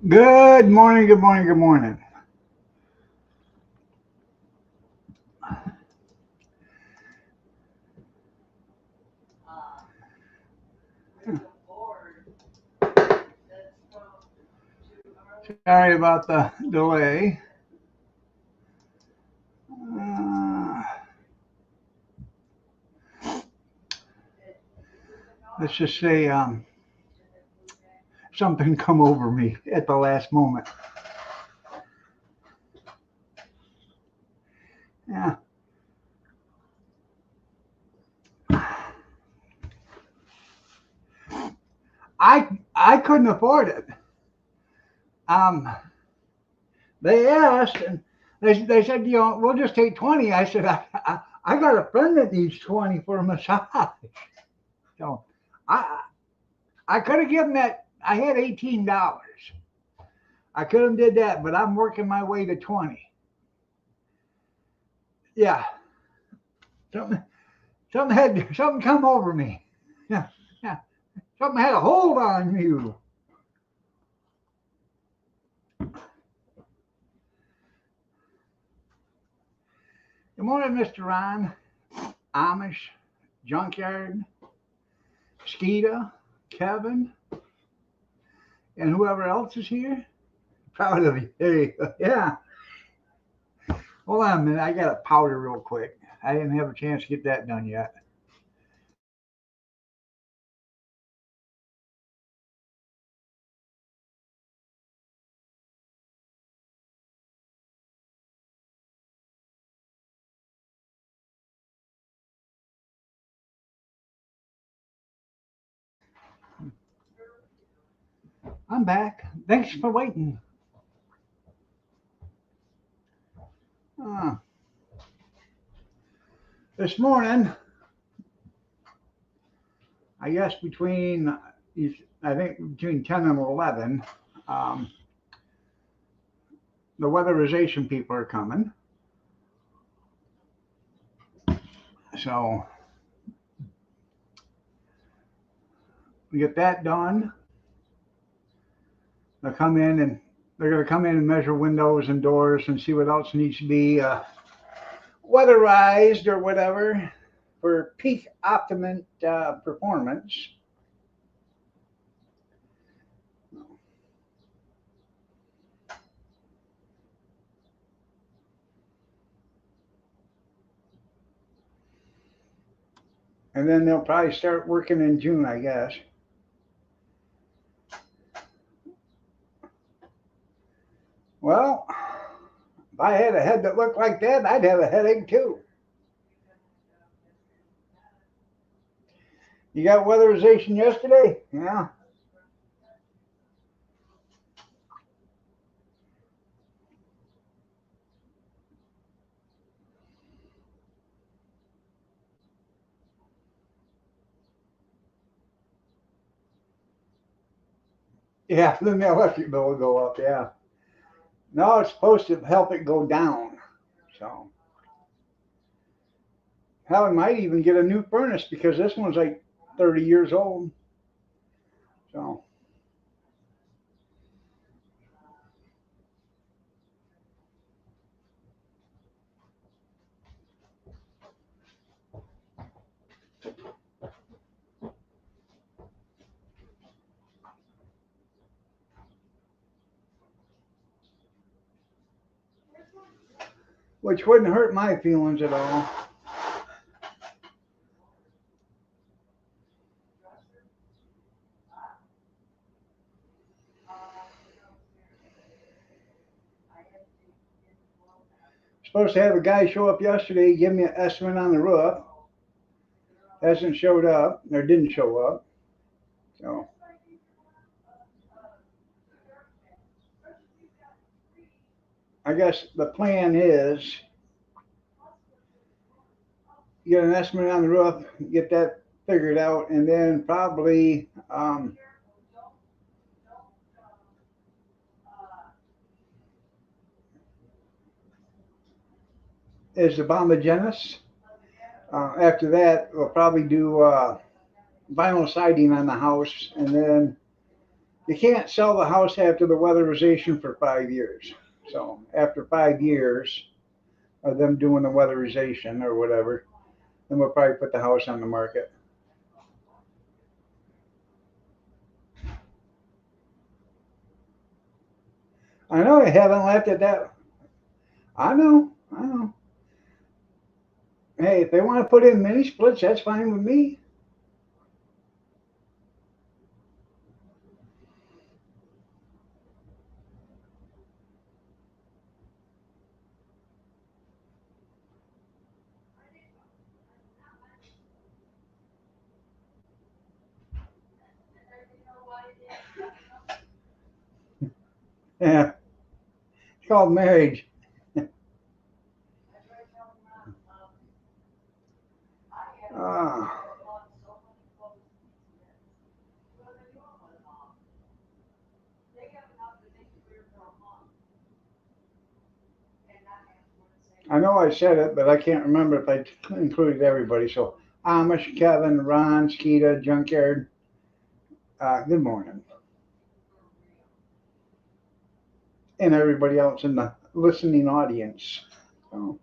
Good morning, good morning, good morning. Sorry about the delay. Uh, let's just say something come over me at the last moment. Yeah, I couldn't afford it. Um, they asked and they said, we'll just take 20. I said, I got a friend that needs 20 for a massage. So I I could have given that. I had $18. I could have did that, but I'm working my way to 20. Yeah, something something come over me. Yeah, yeah. Something had a hold on you. Good morning, Mr. Ron. Amish, Junkyard, Skeeta, Kevin, and whoever else is here. Proud of you. Hey, yeah. Hold on a minute. I got to powder real quick. I didn't have a chance to get that done yet. I'm back. Thanks for waiting. Uh, this morning, I guess I think between 10 and 11, um, the weatherization people are coming. So we get that done. They'll come in and they're going to come in and measure windows and doors and see what else needs to be weatherized or whatever for peak optimum performance. And then they'll probably start working in June, I guess. Well, if I had a head that looked like that, I'd have a headache too. You got weatherization yesterday? Yeah. Yeah, then the electric bill will go up. Yeah. No, it's supposed to help it go down. So, hell, I might even get a new furnace because this one's like 30 years old. So, which wouldn't hurt my feelings at all. Supposed to have a guy show up yesterday, give me an estimate on the roof. Hasn't showed up, or didn't show up. So, I guess the plan is get an estimate on the roof, get that figured out, and then probably is the bombogenesis. After that, we'll probably do vinyl siding on the house, and then you can't sell the house after the weatherization for 5 years. So after 5 years of them doing the weatherization or whatever, then we'll probably put the house on the market. I know I haven't left it that. I know, I know. Hey, if they want to put in mini splits, that's fine with me. Yeah, it's called marriage. Uh, I know I said it, but I can't remember if I included everybody. So Amish, Kevin, Ron, Skeeta, Junkyard. Good morning, and everybody else in the listening audience. So,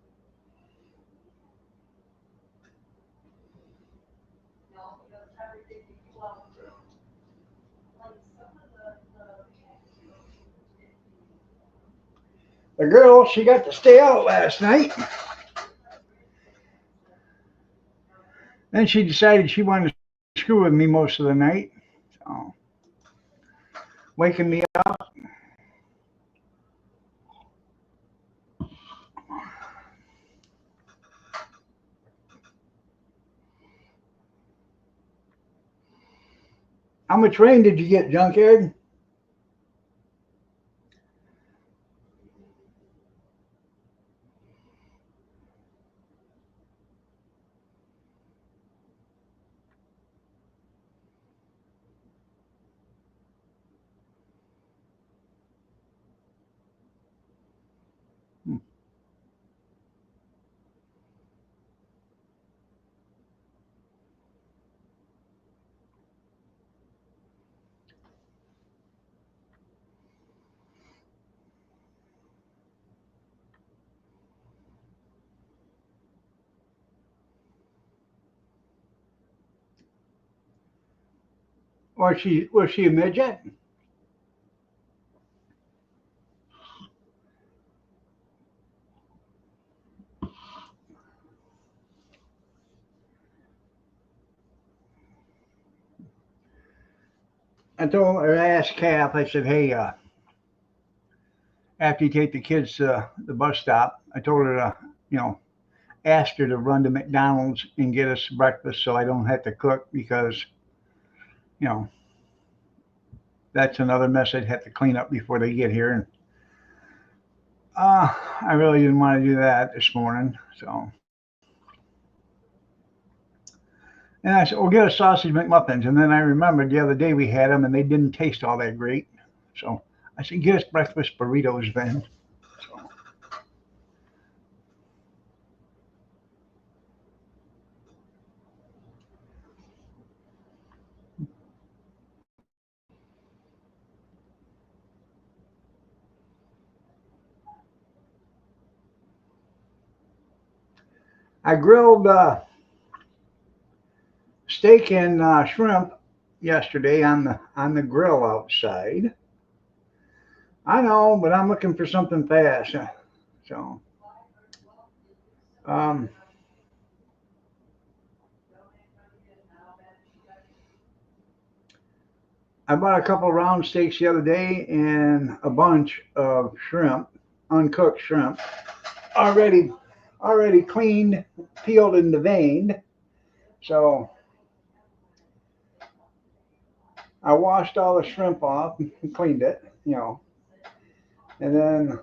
the girl, she got to stay out last night, and she decided she wanted to screw with me most of the night. So, waking me up. How much rain did you get, Junkyard? Or was she a midget? I asked Cap. I said, "Hey, after you take the kids to the bus stop, I told her to, you know, ask her to run to McDonald's and get us breakfast, so I don't have to cook because, you know, that's another mess I'd have to clean up before they get here." And I really didn't want to do that this morning, so. And I said, "We'll get a sausage McMuffins." And then I remembered the other day we had them and they didn't taste all that great. So I said, "Get us breakfast burritos then." So I grilled steak and shrimp yesterday on the grill outside. I know, but I'm looking for something fast. So um, I bought a couple round steaks the other day and a bunch of shrimp, uncooked shrimp, already already cleaned, peeled, and deveined. So I washed all the shrimp off and cleaned it, and then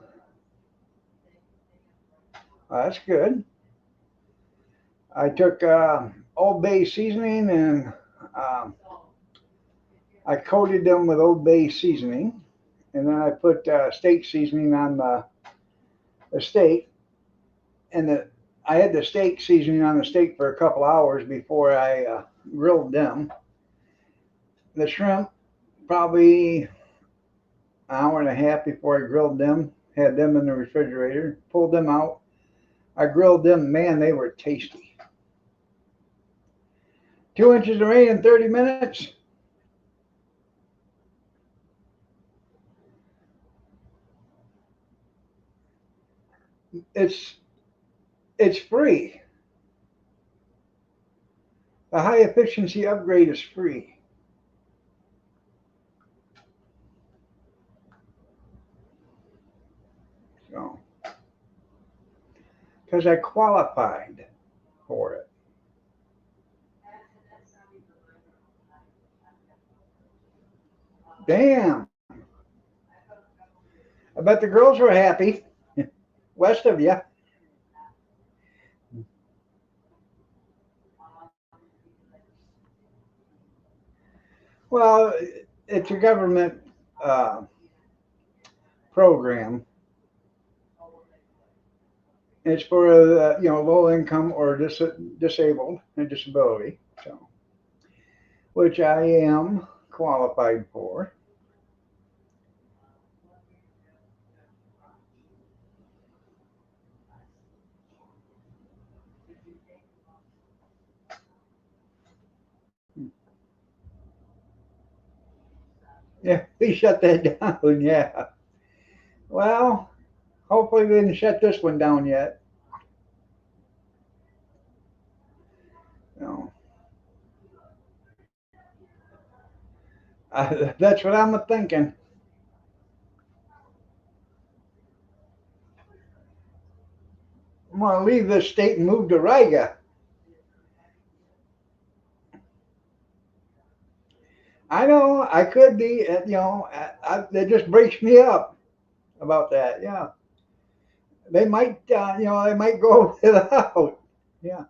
that's good. I took Old Bay seasoning and um, I coated them with Old Bay seasoning, and then I put steak seasoning on the steak, and I had the steak seasoning on the steak for a couple hours before I grilled them. The shrimp, probably an hour and a half before I grilled them. Had them in the refrigerator, pulled them out. I grilled them. Man, they were tasty. 2 inches of rain in 30 minutes. It's it's free. The high efficiency upgrade is free. So, because I qualified for it. Damn. I bet the girls were happy. West of you. Well, it's a government uh, program. It's for low income or disabled and disability. So, which I am qualified for. Yeah, we shut that down. Yeah. Well, hopefully they didn't shut this one down yet. No. That's what I'm thinking. I'm gonna leave this state and move to Riga. I know I could be. That just breaks me up about that. Yeah, they might. They might go without. Yeah.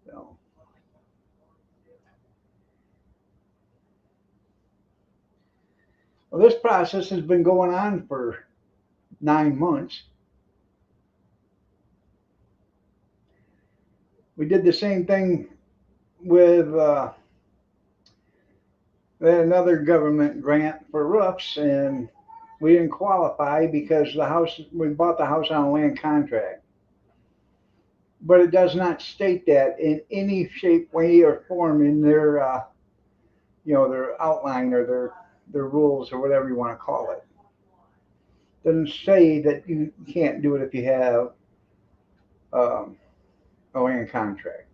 So, well, this process has been going on for 9 months. We did the same thing with another government grant for roofs, and we didn't qualify because we bought the house on a land contract. But it does not state that in any shape, way, or form in their outline or their rules or whatever you want to call it. Doesn't say that you can't do it if you have um, a land contract.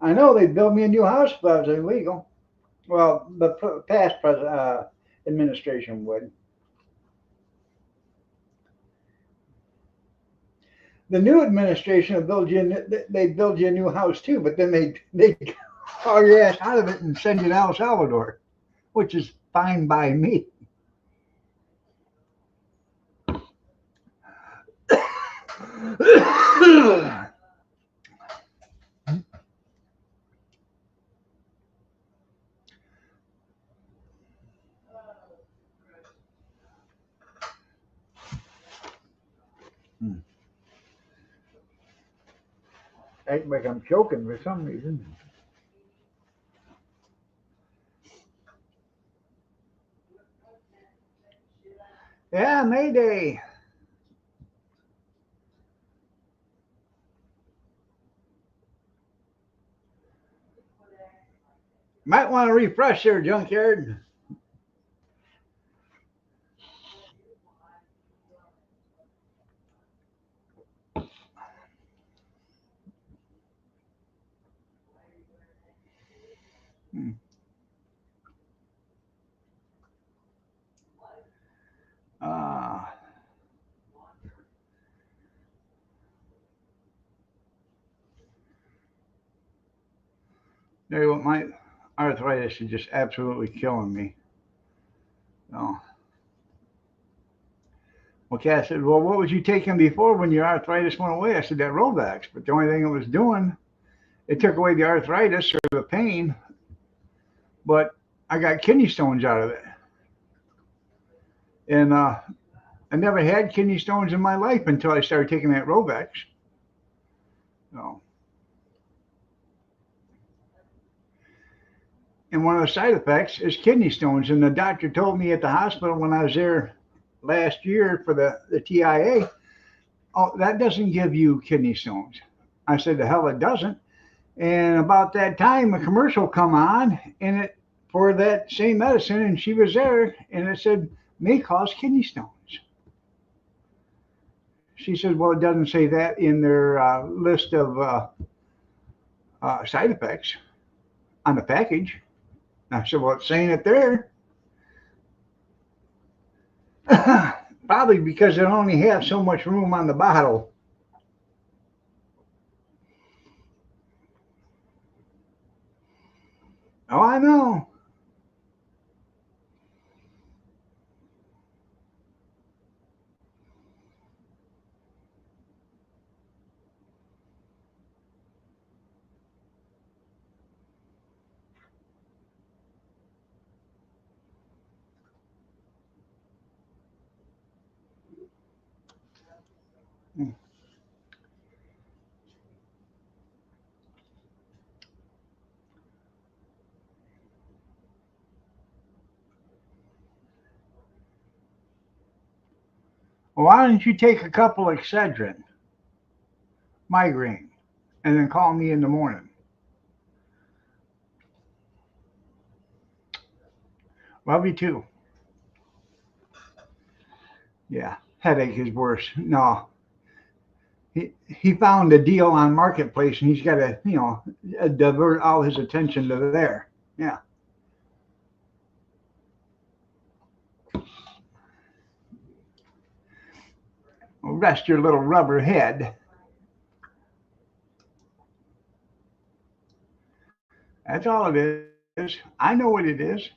I know they built me a new house, but it was illegal. Well, the past administration would. The new administration will build they build you a new house too, but then they haul your ass out of it and send you to El Salvador, which is fine by me. Act like I'm choking for some reason. Yeah, Mayday. Might want to refresh your junkyard. Hmm. Uh, my arthritis is just absolutely killing me. So, well, Cass said, "Well, what was you taking before when your arthritis went away?" I said, "That Rovex." But the only thing it was doing, it took away the arthritis or the pain, but I got kidney stones out of it. And I never had kidney stones in my life until I started taking that Rovex. So, and one of the side effects is kidney stones. And the doctor told me at the hospital when I was there last year for the TIA, oh, that doesn't give you kidney stones. I said, the hell it doesn't. And about that time, a commercial come on, and it for that same medicine, and she was there, and it said may cause kidney stones. She said, well, it doesn't say that in their list of side effects on the package. And I said, well, it's saying it there. Probably because it only has so much room on the bottle. Oh, I know. Well, why don't you take a couple Excedrin, migraine, and then call me in the morning? Love you too. Yeah, headache is worse. No, he found a deal on Marketplace, and he's got to divert all his attention to there. Yeah. Well, rest your little rubber head. That's all it is. I know what it is.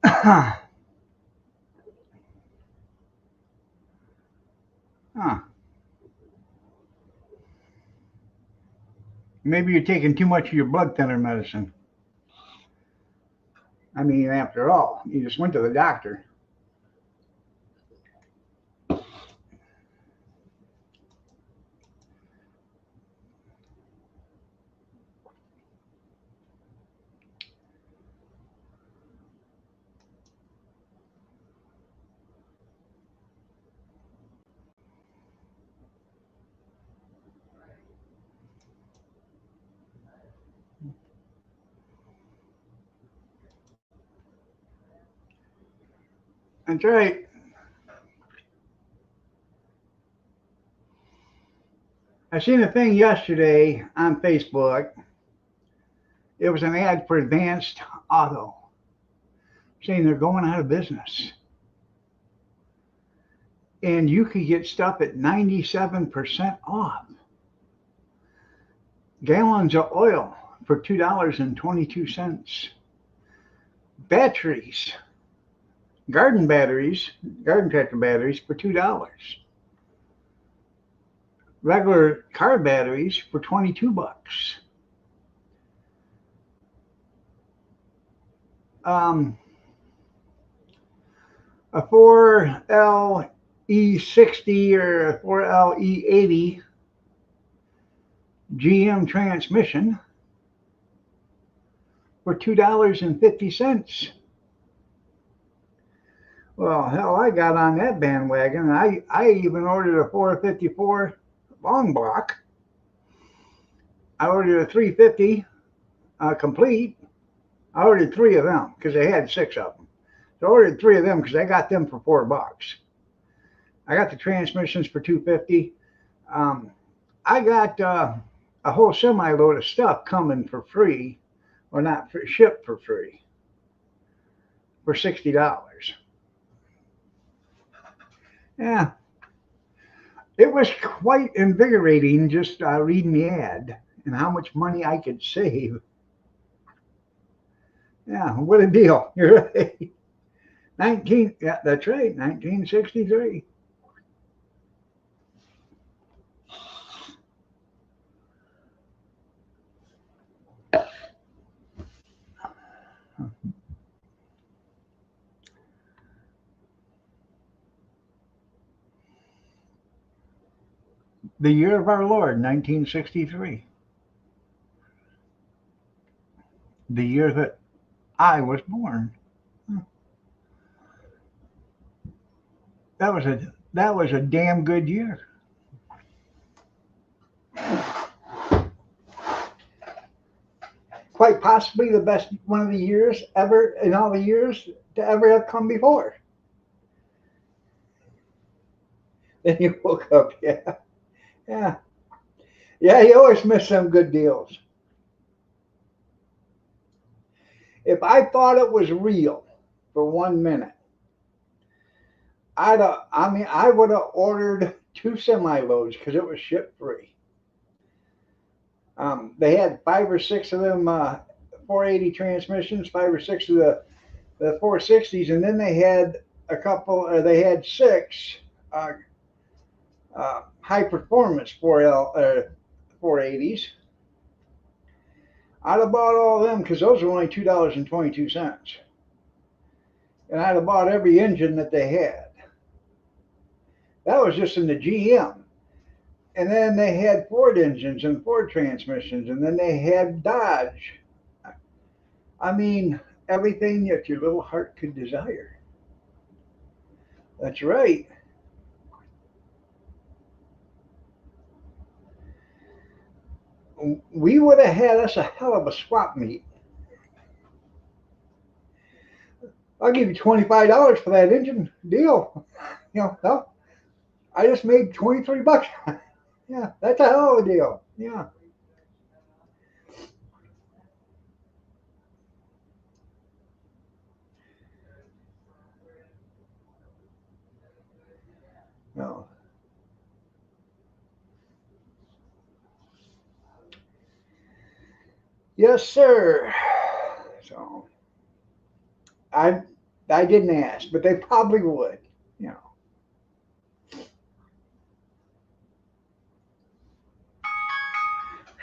Huh. Maybe you're taking too much of your blood thinner medicine. I mean, after all, you just went to the doctor. That's right. I seen a thing yesterday on Facebook. It was an ad for Advanced Auto saying they're going out of business. And you could get stuff at 97% off. Gallons of oil for $2.22. Batteries, garden tractor batteries for $2. Regular car batteries for 22 bucks. Um, a 4L E60 or a 4L E80 GM transmission for $2.50. Well, hell, I got on that bandwagon. I even ordered a 454 long block. I ordered a 350 complete. I ordered three of them because they had six of them. So I ordered three of them because I got them for $4. I got the transmissions for 250. I got a whole semi load of stuff coming for free, or not for, shipped for free for $60. Yeah, it was quite invigorating just reading the ad and how much money I could save. Yeah, what a deal! You're right. 19. Yeah, that's right. 1963. The year of our Lord, 1963. The year that I was born. That was a damn good year. Quite possibly the best one of the years ever in all the years to ever have come before. Then you woke up, yeah, yeah, yeah. You always miss some good deals. If I thought it was real for 1 minute, I would have ordered two semi loads because it was ship free. They had five or six of them 480 transmissions, five or six of the 460s, and then they had a couple. They had six uh, high performance 480s. I'd have bought all of them because those were only $2.22, and I'd have bought every engine that they had. That was just in the GM. And then they had Ford engines and Ford transmissions, and then they had Dodge. I mean, everything that your little heart could desire. That's right. We would have had us a hell of a swap meet. I'll give you $25 for that engine deal. No, I just made 23 bucks. Yeah, that's a hell of a deal. Yeah. No. Yes, sir. So I I didn't ask, but they probably would. You know.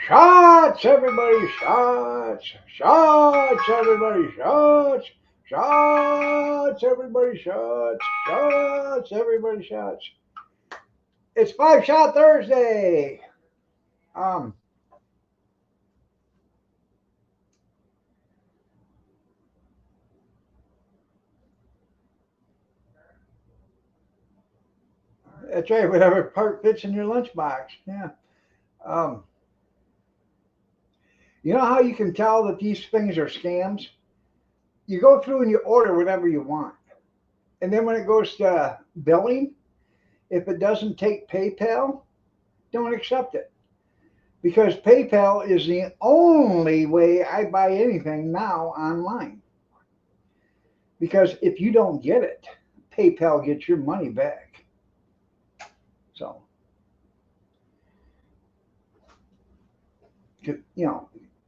Shots, everybody, shots, shots, everybody, shots, shots, everybody, shots, shots, everybody, shots. It's Five Shot Thursday. Um, that's right. Whatever part fits in your lunchbox. Yeah. Um, you know how you can tell that these things are scams? You go through and you order whatever you want, and then when it goes to billing, if it doesn't take PayPal, don't accept it. Because PayPal is the only way I buy anything now online. Because if you don't get it, PayPal gets your money back. So,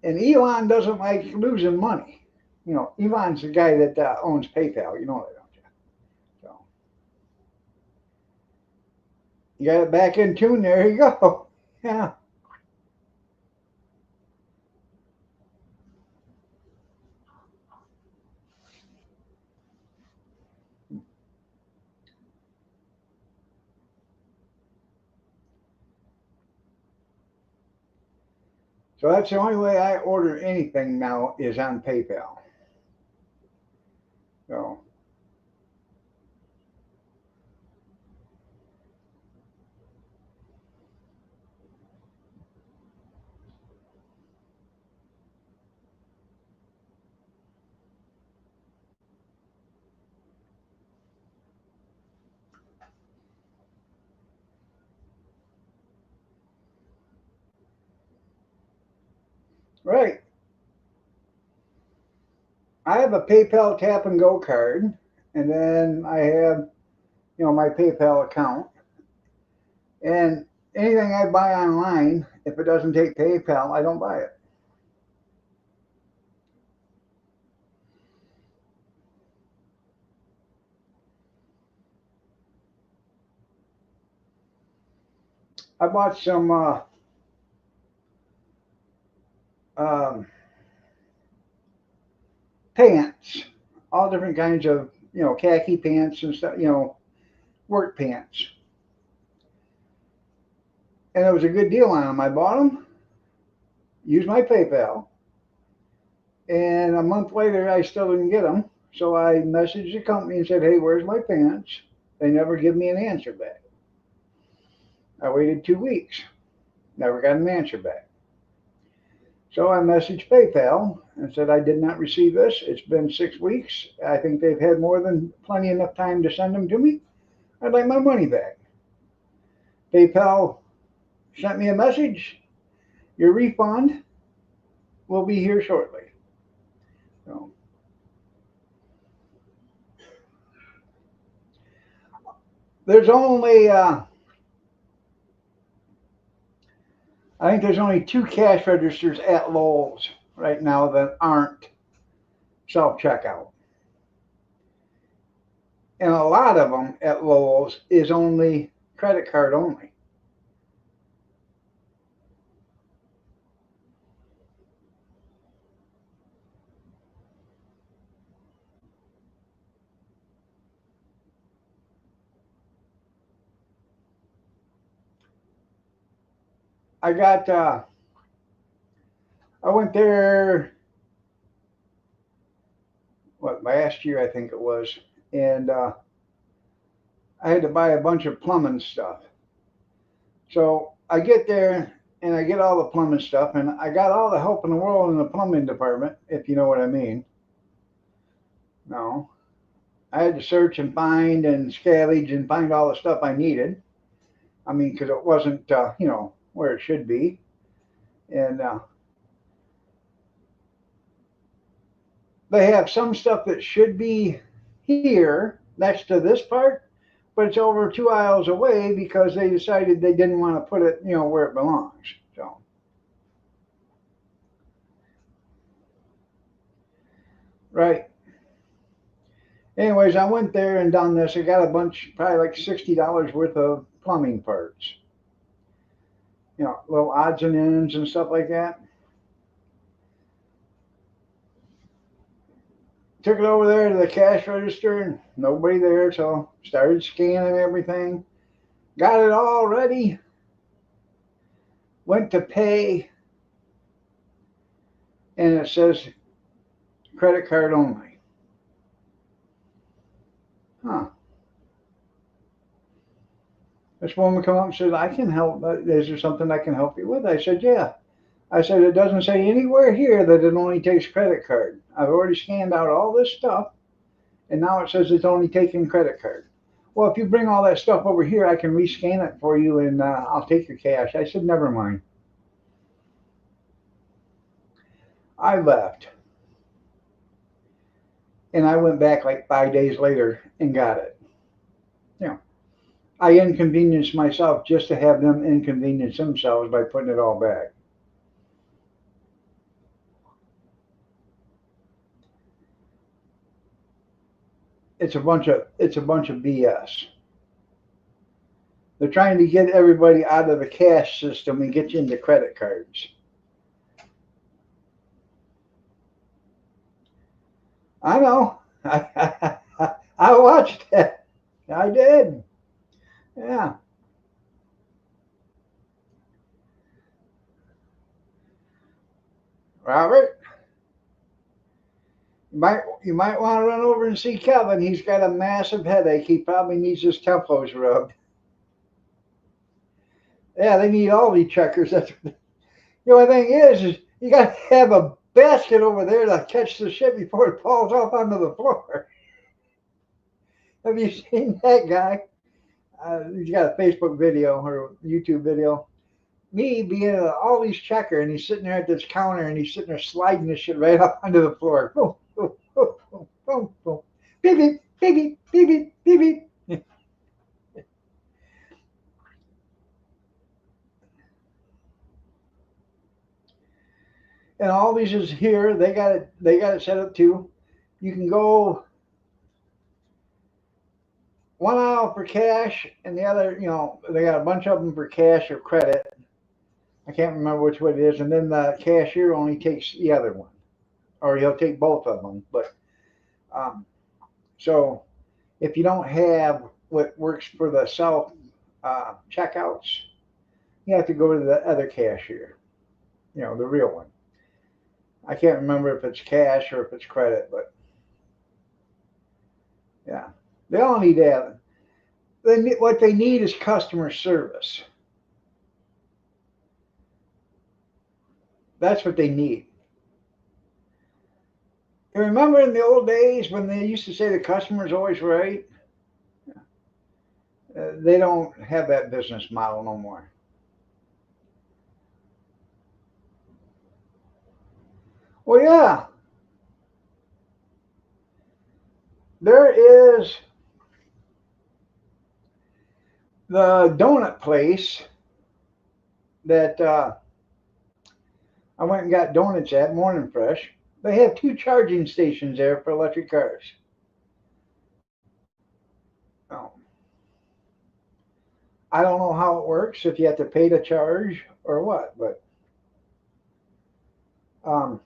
and Elon doesn't like losing money. Elon's the guy that owns PayPal. You know that, don't you? So, you got it back in tune. There you go. Yeah. So that's the only way I order anything now is on PayPal. So Right. I have a PayPal tap and go card, and then I have, my PayPal account. And anything I buy online, if it doesn't take PayPal, I don't buy it. I bought some um, pants, all different kinds of, khaki pants and stuff, work pants. And it was a good deal on them. I bought them, used my PayPal, and a month later I still didn't get them. So I messaged the company and said, "Hey, where's my pants?" They never give me an answer back. I waited 2 weeks, never got an answer back. So I messaged PayPal and said I did not receive this. It's been 6 weeks. I think they've had more than plenty enough time to send them to me. I'd like my money back. PayPal sent me a message. Your refund will be here shortly. So there's only, I think there's only 2 cash registers at Lowe's right now that aren't self checkout. And a lot of them at Lowe's is only credit card only. I got, I went there, last year I think it was, and I had to buy a bunch of plumbing stuff. So I get there and I get all the plumbing stuff, and I got all the help in the world in the plumbing department, if you know what I mean. No, I had to search and find and scavenge and find all the stuff I needed. I mean, because it wasn't, where it should be. And they have some stuff that should be here next to this part, but it's over 2 aisles away because they decided they didn't want to put it, where it belongs. So, right. Anyways, I went there and done this. I got a bunch, probably like $60 worth of plumbing parts. Little odds and ends and stuff like that. Took it over there to the cash register and nobody there, so started scanning everything. Got it all ready. Went to pay, and it says credit card only. Huh. This woman come up and said, "I can help. Is there something I can help you with?" I said, "Yeah." I said, "It doesn't say anywhere here that it only takes credit card. I've already scanned out all this stuff, and now it says it's only taking credit card." "Well, if you bring all that stuff over here, I can rescan it for you, and I'll take your cash." I said, "Never mind." I left, and I went back like 5 days later and got it. You know, I inconvenienced myself just to have them inconvenience themselves by putting it all back. It's a bunch of BS. They're trying to get everybody out of the cash system and get you into credit cards. I know. I watched it. I did. Yeah, Robert. You might want to run over and see Kevin. He's got a massive headache. He probably needs his temples rubbed. Yeah, they need all these checkers. The only thing is you got to have a basket over there to catch the shit before it falls off onto the floor. Have you seen that guy? He's got a Facebook video or YouTube video. me being an always checker, and he's sitting there at this counter, and he's sitting there sliding this shit right up onto the floor. Boom, boom, boom, boom, boom, boom. Beep, beep, beep, beep, beep, beep, beep, beep. And all these is here. They got it. They got it set up too. You can go one aisle for cash, and the other, they got a bunch of them for cash or credit. I can't remember which one it is. And then the cashier only takes the other one, or he'll take both of them. But um, so if you don't have what works for the self checkouts, you have to go to the other cashier, the real one. I can't remember if it's cash or if it's credit, but yeah, they all need that. What they need is customer service. That's what they need. You remember in the old days when they used to say the customer's always right? They don't have that business model no more. Well, yeah, there is the donut place that I went and got donuts at Morning Fresh. They have two charging stations there for electric cars. Oh, I don't know how it works, if you have to pay to charge or what, but um,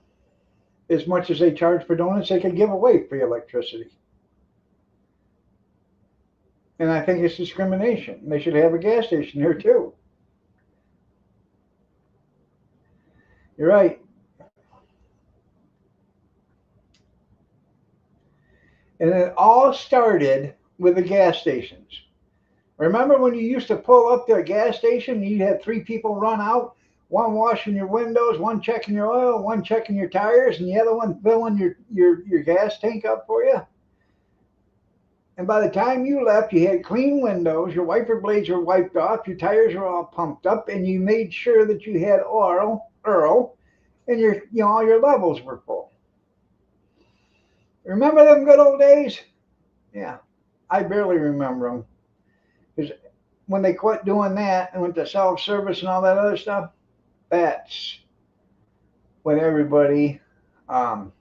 as much as they charge for donuts, they could give away free electricity. And I think it's discrimination. They should have a gas station here too. You're right. And it all started with the gas stations. Remember when you used to pull up to a gas station and you'd have three people run out, one washing your windows, one checking your oil, one checking your tires, and the other one filling your gas tank up for you? And by the time you left, you had clean windows, your wiper blades were wiped off, your tires were all pumped up, and you made sure that you had oil, and all your levels were full. Remember them good old days? Yeah, I barely remember them because when they quit doing that and went to self-service and all that other stuff, that's when everybody um,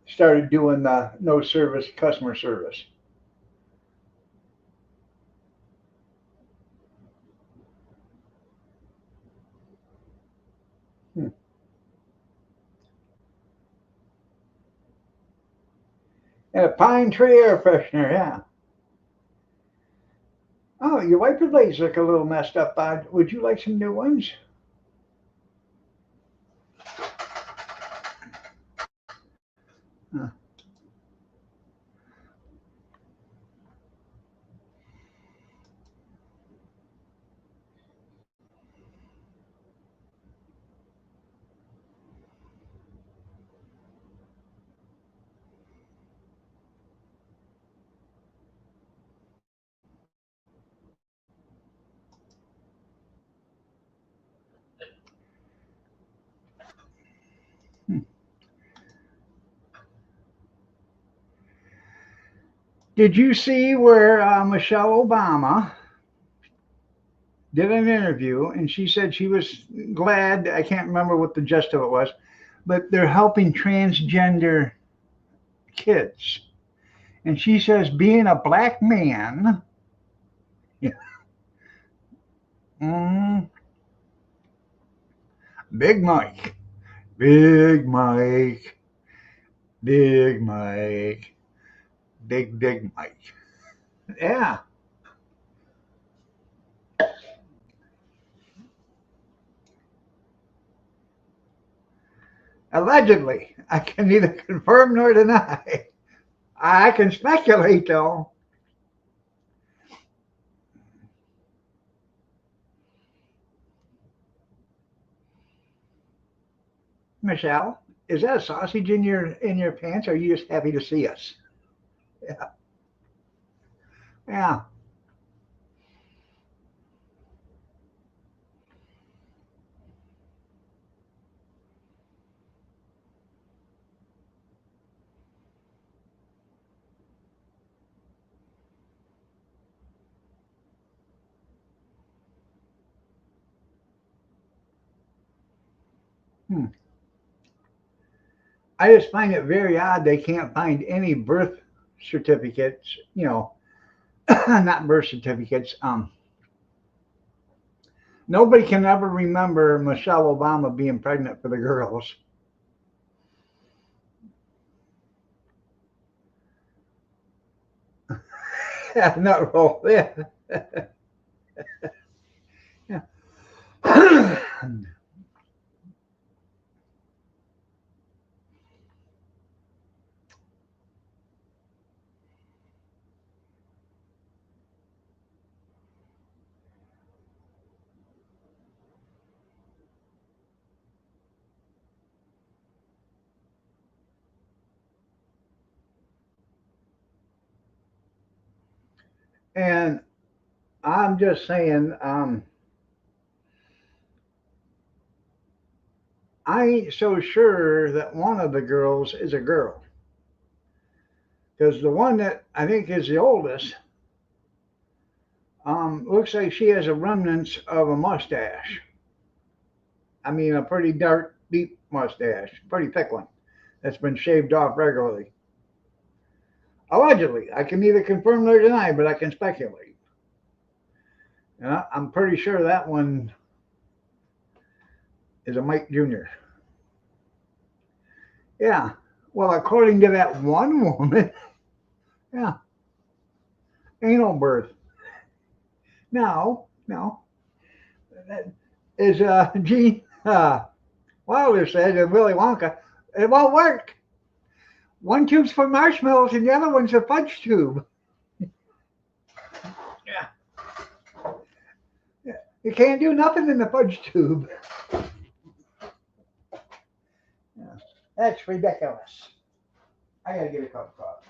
started doing the no service customer service. Hmm. And a pine tree air freshener, yeah. Oh, your wiper blades look a little messed up, bud. Would you like some new ones? Huh. Hmm. Did you see where Michelle Obama did an interview and she said she was glad? I can't remember what the gist of it was, but they're helping transgender kids. And she says, being a black man, mm, Big Mike, Big Mike, Big Mike, Big Mike. Yeah, allegedly. I can neither confirm nor deny. I can speculate, though. Michelle, is that a sausage in your pants? Or are you just happy to see us? Yeah, yeah. Hmm. I just find it very odd they can't find any birth certificates, not birth certificates. Nobody can ever remember Michelle Obama being pregnant for the girls. Yeah, not roll. Yeah. Yeah. And I'm just saying, I ain't so sure that one of the girls is a girl. Because the one that I think is the oldest, looks like she has a remnants of a mustache. I mean, a pretty dark, deep mustache, pretty thick one that's been shaved off regularly. Allegedly, I can neither confirm nor deny, but I can speculate. And I'm pretty sure that one is a Mike Jr. Yeah. Well, according to that one woman, yeah, anal birth. No. That is Gene Wilder said in Willy Wonka, it won't work. One tube's for marshmallows and the other one's a fudge tube. Yeah. You can't do nothing in the fudge tube. Yeah. That's ridiculous. I gotta get a cup of coffee.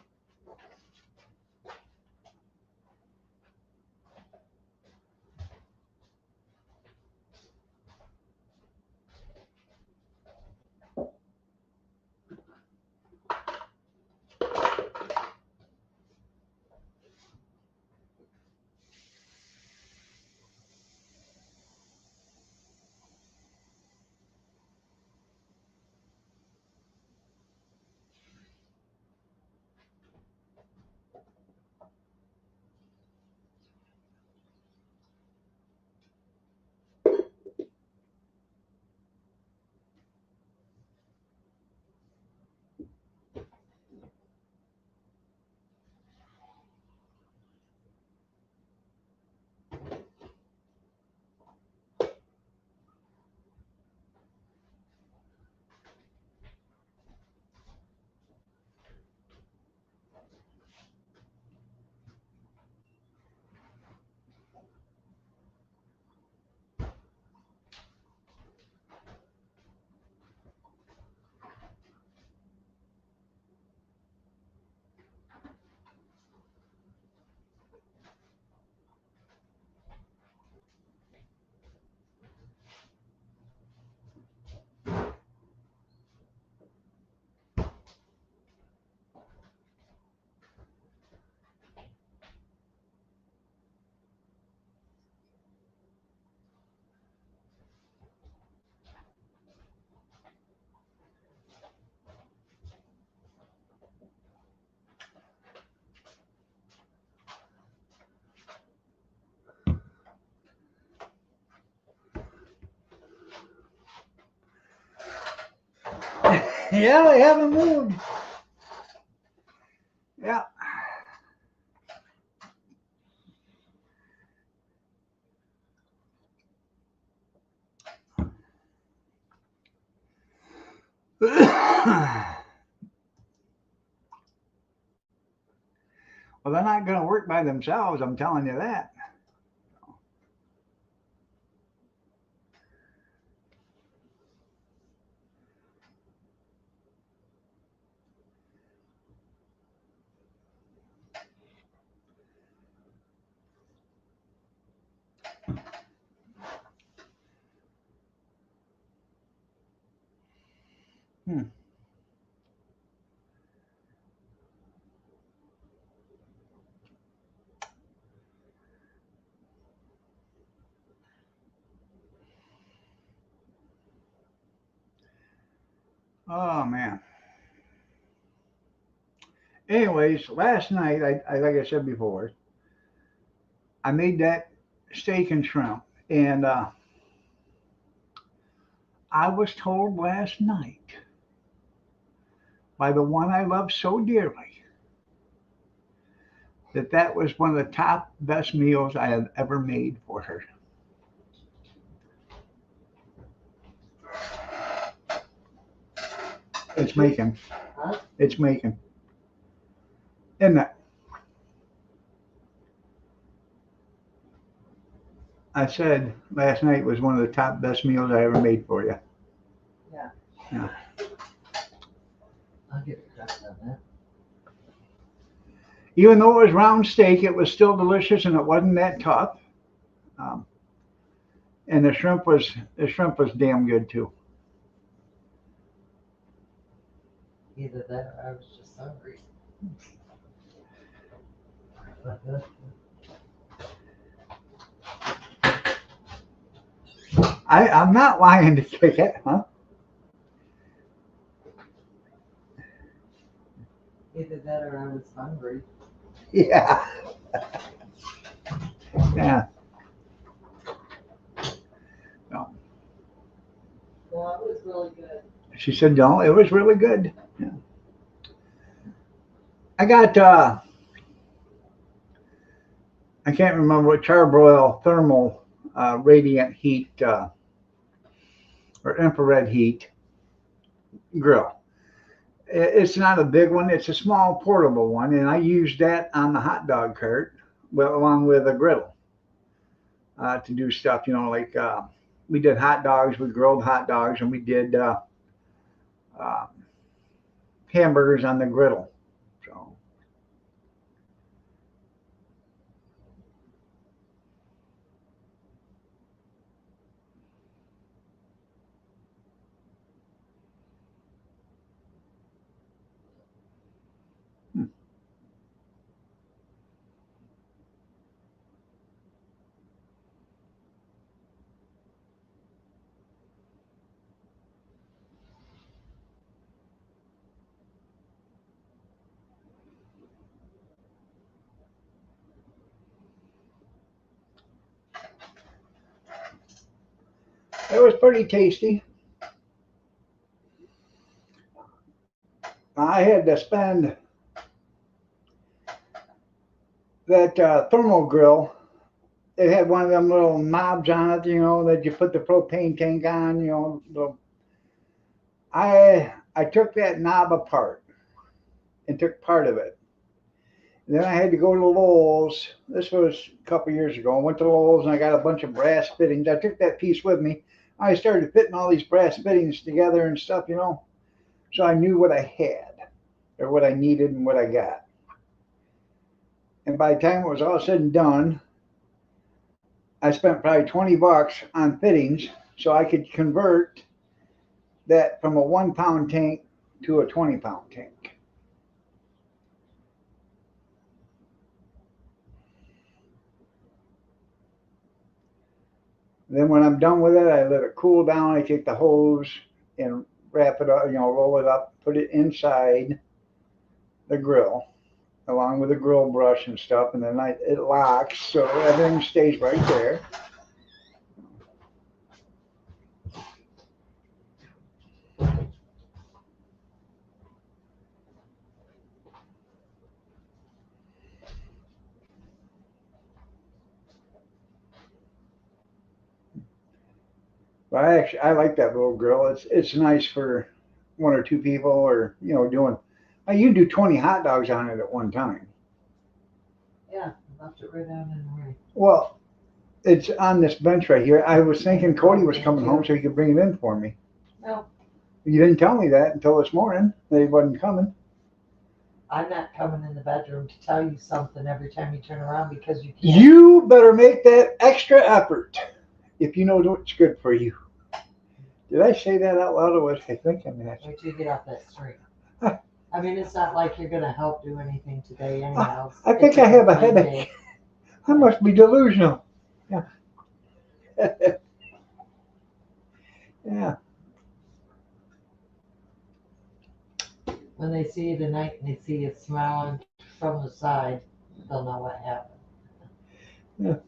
Yeah, they haven't moved. Yeah. Well, they're not going to work by themselves. I'm telling you that. Hmm. Oh man. Anyways, last night, I like I said before, I made that steak and shrimp, and I was told last night by the one I love so dearly that that was one of the top best meals I have ever made for her. It's making. Huh? It's making. Isn't it? I said last night was one of the top best meals I ever made for you. Yeah. Yeah. I'll get a crust on that. Even though it was round steak, it was still delicious and it wasn't that tough. Um, and the shrimp was damn good too. Either that or I was just hungry. I'm not lying to kick it, huh? Either that or I was hungry. Yeah. Yeah. No. No, it was really good. She said no, it was really good. Yeah. I got I can't remember what charbroil thermal radiant heat or infrared heat grill. It's not a big one; it's a small portable one, and I used that on the hot dog cart, well, along with a griddle to do stuff. Like we did hot dogs, we grilled hot dogs, and we did uh, hamburgers on the griddle. So hmm, it was pretty tasty. I had to spend that thermal grill. It had one of them little knobs on it, that you put the propane tank on. I took that knob apart and took part of it. And then I had to go to Lowe's. This was a couple years ago. I went to Lowe's and I got a bunch of brass fittings. I took that piece with me. I started fitting all these brass fittings together and stuff. So I knew what I had or what I needed and what I got. And by the time it was all said and done, I spent probably $20 on fittings so I could convert that from a 1 pound tank to a 20 pound tank. Then when I'm done with it, I let it cool down. I take the hose and wrap it up, roll it up, put it inside the grill along with the grill brush and stuff, and then it locks so everything stays right there. But I like that little grill. It's nice for one or two people, or doing. You do 20 hot dogs on it at one time. Yeah, I left it right down in the way. Well, it's on this bench right here. I was thinking Cody was coming home so he could bring it in for me. No, You didn't tell me that until this morning that he wasn't coming. I'm not coming in the bedroom to tell you something every time you turn around because you can't. You better make that extra effort if you know what's good for you. Did I say that out loud or was I thinking that? Wait till you get off that street. I mean, it's not like you're gonna help do anything today anyhow. I think I have a headache. I must be delusional. Yeah. Yeah. When they see you tonight and they see you smiling from the side, they'll know what happened.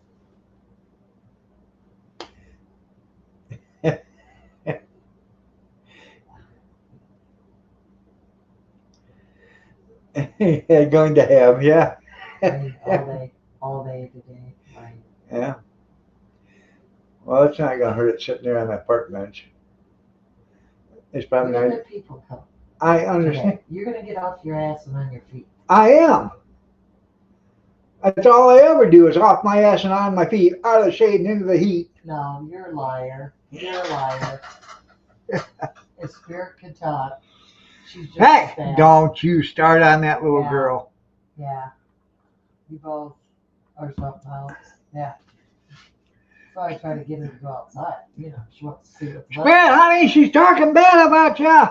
Yeah, going to have, yeah. Rain all day today. Rain. Yeah. Well, it's not gonna hurt it sitting there on that park bench. It's probably Look at not. the people come I understand. today. You're gonna get off your ass and on your feet. I am. That's all I ever do is off my ass and on my feet, out of the shade and into the heat. No, you're a liar. You're a liar. If Spirit could talk, she's just Hey, as bad. don't you start on that little Yeah. girl. Yeah. You both are something else. Yeah. So I try to get her to go outside. You know, she wants to see what's left. Spirit, honey, she's talking bad about you.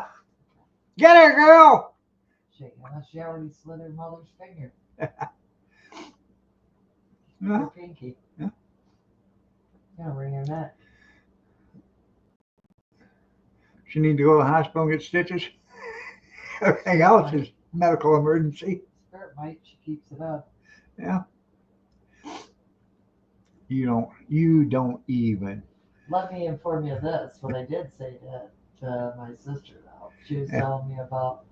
Get her, girl. She already slid her mother's finger. Yeah. Her pinky. Yeah. Gonna wring her neck. She need to go to the hospital and get stitches. Everything else is medical emergency. Spirit might. She keeps it up. Yeah. You don't even. Let me inform you of this. What I did say to my sister, though, she was telling me about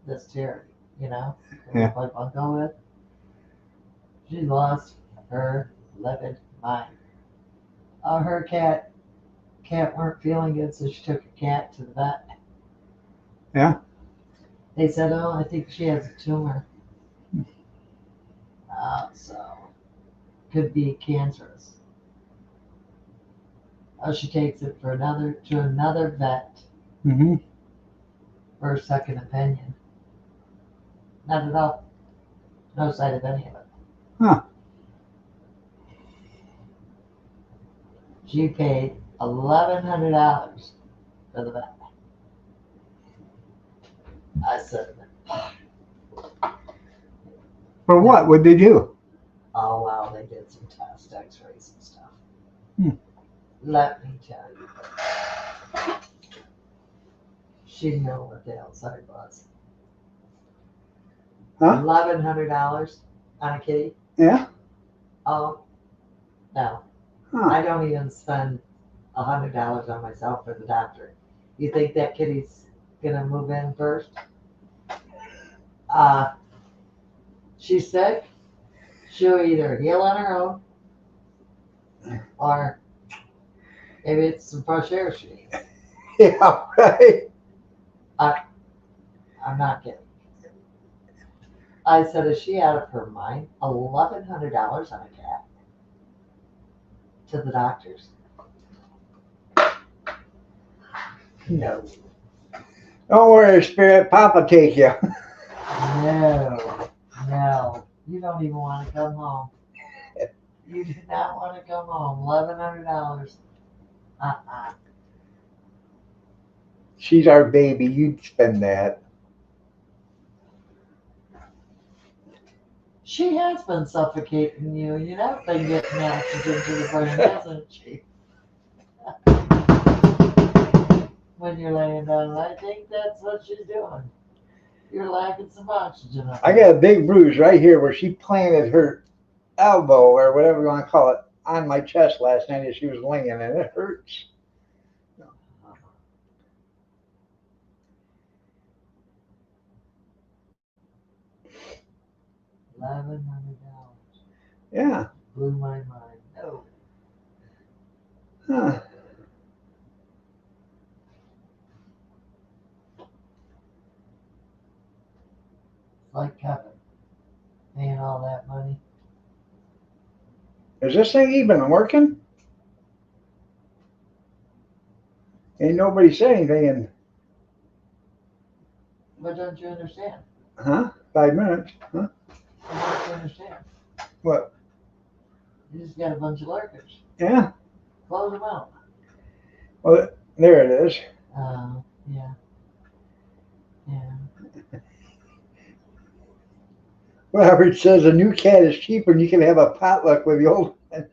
this charity, you know, Yeah. I bundle with. She lost her living mind. Her cat weren't feeling good, so she took her cat to the vet. Yeah. They said, "Oh, I think she has a tumor, so could be cancerous." She takes it to another vet Mm-hmm. for a second opinion. Not at all. No sign of any of it. Huh. She paid $1,100 for the vet. I said, For what? What'd they do? "Oh wow, they did some tests, X-rays and stuff." Hmm. Let me tell you, she knew what the outside was. Huh? $1,100 on a kitty? Yeah. Oh no, Huh. I don't even spend $100 on myself for the doctor. You think that kitty's gonna move in first? She's sick. She'll either heal on her own, or maybe it's some fresh air she needs. Yeah. Right. I'm not kidding. I said, "Is she out of her mind? $1,100 on a cat to the doctors?" No. Don't worry, Spirit. Papa take you. No. You don't even want to come home. You do not want to come home. $1,100. She's our baby. You'd spend that. She has been suffocating you. You know, been getting oxygen to the brain, hasn't she? When you're laying down, I think that's what she's doing. You're lacking some oxygen. I got a big bruise right here where she planted her elbow or whatever you want to call it on my chest last night as she was laying, and it hurts. $1,100. Yeah. Blew my mind. No. Huh. It's like Kevin paying all that money. Is this thing even working? Ain't nobody said anything in, What don't you understand? 5 minutes. Huh? What don't you understand? What? You just got a bunch of lurkers. Yeah. Close them out. Well, there it is. Yeah. Robert says a new cat is cheaper and you can have a potluck with the old one.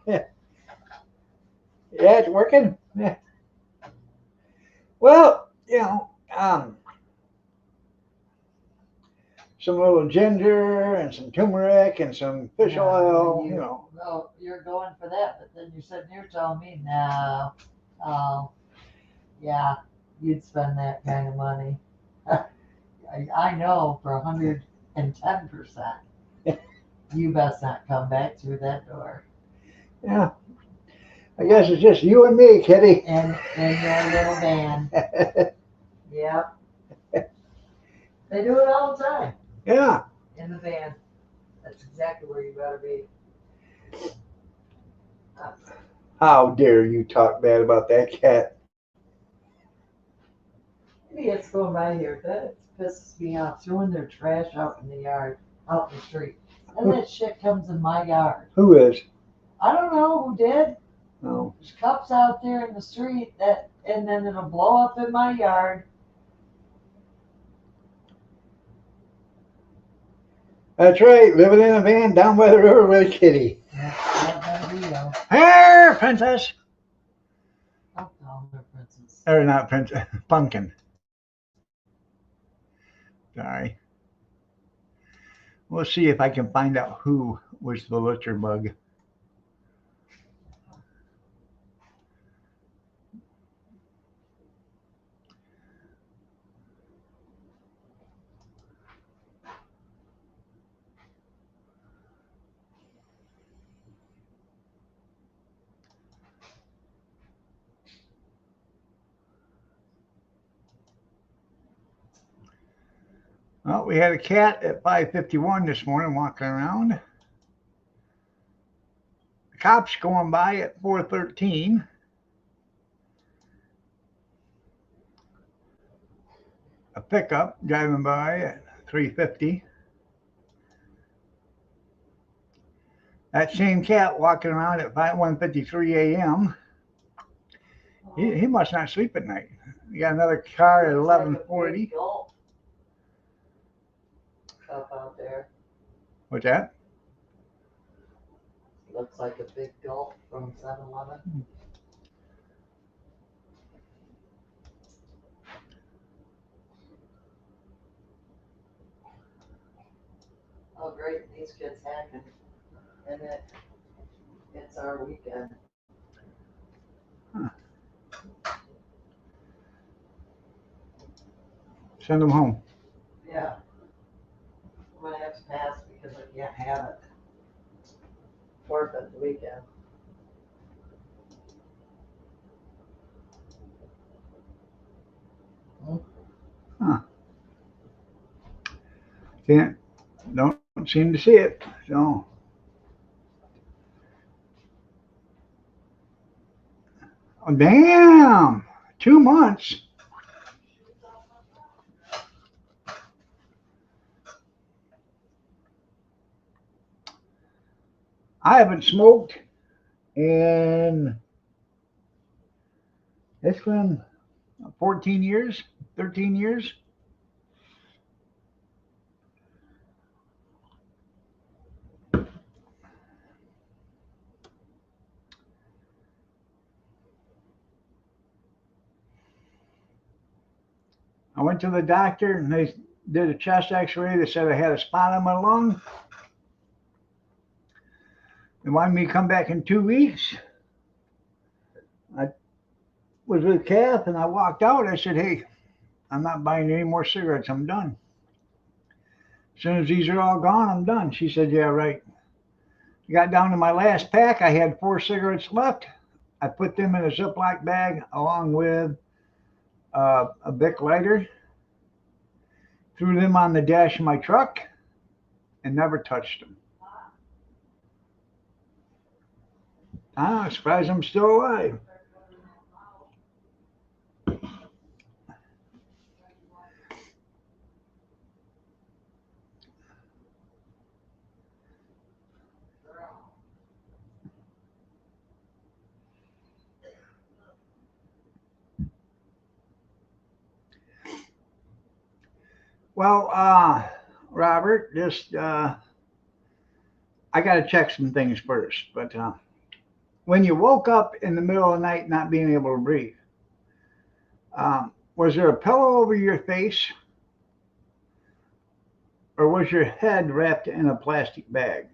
Yeah. Yeah, it's working. Yeah. Well, some little ginger and some turmeric and some fish Yeah, oil, well, you're going for that, but then you're sitting here telling me, no, oh, yeah, you'd spend that kind of money. I know for 110%, you best not come back through that door. Yeah, I guess it's just you and me, Kitty. And in your little van. Yep. They do it all the time Yeah. in the van. That's exactly where you better be. How dare you talk bad about that cat? Idiots going by here, that pisses me off, throwing their trash out in the yard, out in the street. And that shit comes in my yard. Who is? I don't know who did. Oh. There's cups out there in the street and then it'll blow up in my yard. That's right, living in a van down by the river with Kitty. Yeah, that better be though. Here, princess. Don't call her princess. Or not princess, pumpkin. Sorry. We'll see if I can find out who was the litter bug. Well, we had a cat at 5:51 this morning walking around. The cops going by at 4:13. A pickup driving by at 3:50. That same cat walking around at 1:53 a.m. He must not sleep at night. We got another car at 11:40. Up out there. What's that? Looks like a big gulp from 7-Eleven. Oh great, these kids hacking. And it's our weekend. Huh. Send them home. Yeah. I'm gonna have to pass because I can't have it. Forfeit the weekend. Huh. Don't seem to see it. So oh, damn, 2 months. I haven't smoked in, it's been 14 years, 13 years. I went to the doctor and they did a chest x-ray. They said I had a spot on my lung. They wanted me to come back in 2 weeks. I was with Kath and I walked out. I said, hey, I'm not buying any more cigarettes. I'm done. As soon as these are all gone, I'm done. She said, yeah, right. I got down to my last pack. I had 4 cigarettes left. I put them in a Ziploc bag along with a Bic lighter, threw them on the dash of my truck, and never touched them. I'm surprised I'm still alive. Well, Robert, just I got to check some things first. But when you woke up in the middle of the night not being able to breathe, Was there a pillow over your face, or was your head wrapped in a plastic bag?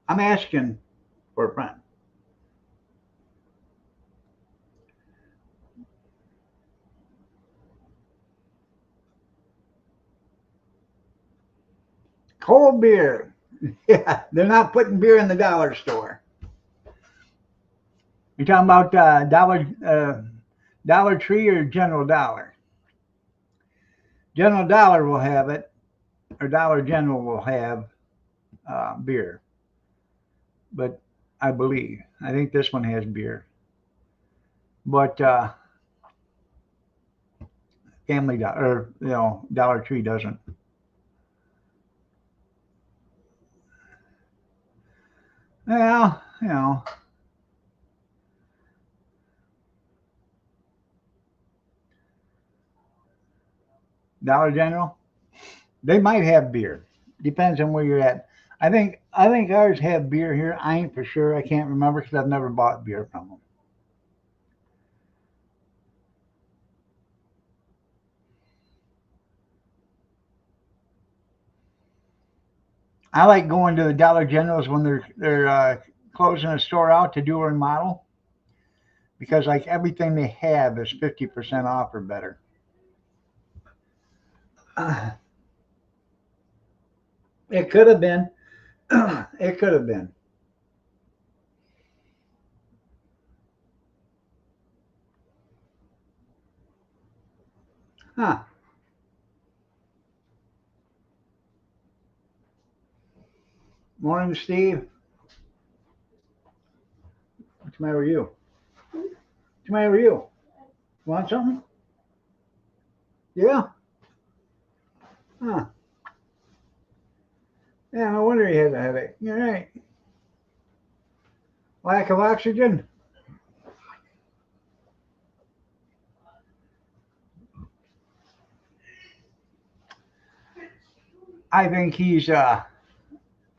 I'm asking for a friend. Cold beer. Yeah, they're not putting beer in the dollar store. You're talking about Dollar Tree or General Dollar? General Dollar will have it, or Dollar General will have beer. But I think this one has beer. But Family Dollar, or Dollar Tree doesn't. Well, Dollar General, they might have beer. Depends on where you're at. I think ours have beer here. I ain't for sure. I can't remember because I've never bought beer from them. I like going to the Dollar Generals when they're closing a store out to do a remodel because like everything they have is 50% off or better. Uh, it could have been. It could have been. Huh. Morning, Steve. What's the matter with you? What's the matter with you? Want something? Yeah. Huh. Yeah, no wonder he has a headache. All right. Lack of oxygen. I think he's. I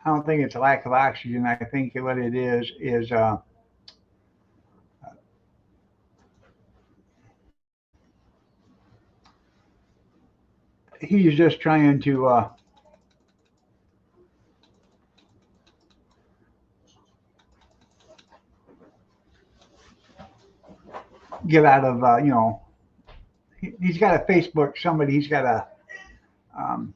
don't think it's a lack of oxygen. I think what it is he's just trying to get out of. He's got a Facebook. Somebody he's got a um,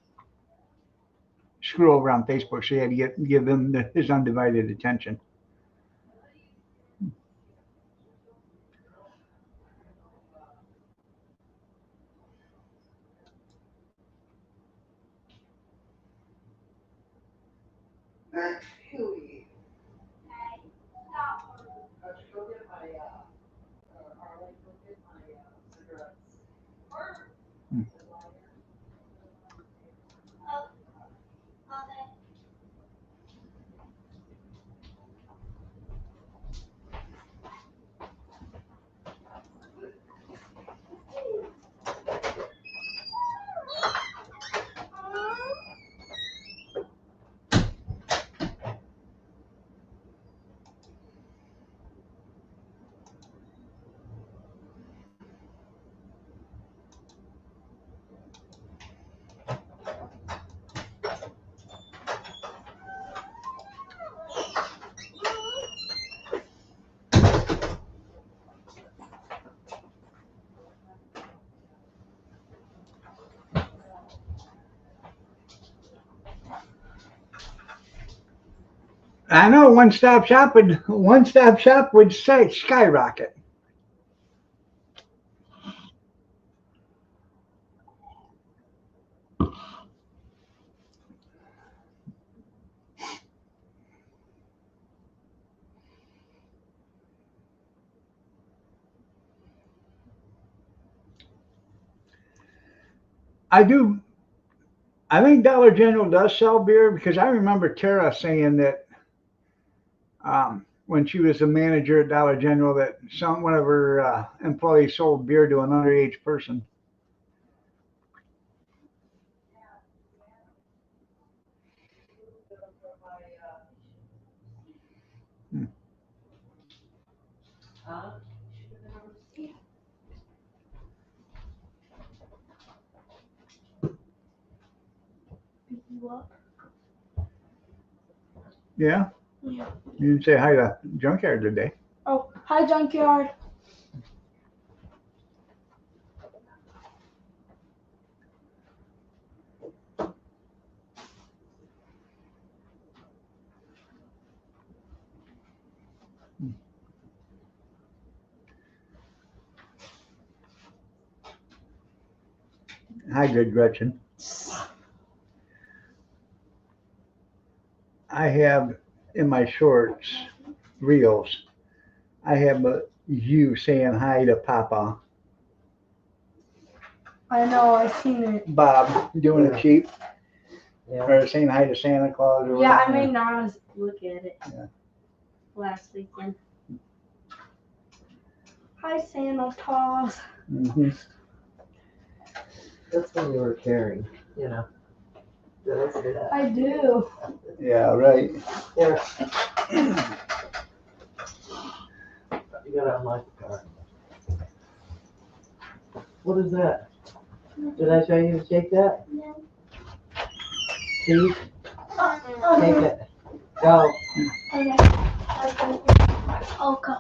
screw over on Facebook, so he had to give them his undivided attention. I know one stop shop would say skyrocket. I do. I think Dollar General does sell beer because I remember Tara saying that when she was a manager at Dollar General that one of her employees sold beer to an underage person. Hmm. Huh? up. Yeah. Yeah. You didn't say hi to Junkyard today. Oh, hi, Junkyard. Hi, good Gretchen. I have in my shorts, reels, I have you saying hi to Papa. I know, I seen it. Bob doing it cheap. Yeah. Or saying hi to Santa Claus or Yeah, I whatever. made Nana's look at it Yeah. last weekend. Hi, Santa Claus. Mm-hmm. That's when you were caring, you know. Did I say that? I do. Yeah, right. There. You gotta unlock the car. What is that? Did I tell you to take that? No. Steve, take it. Go. Okay. I'll go.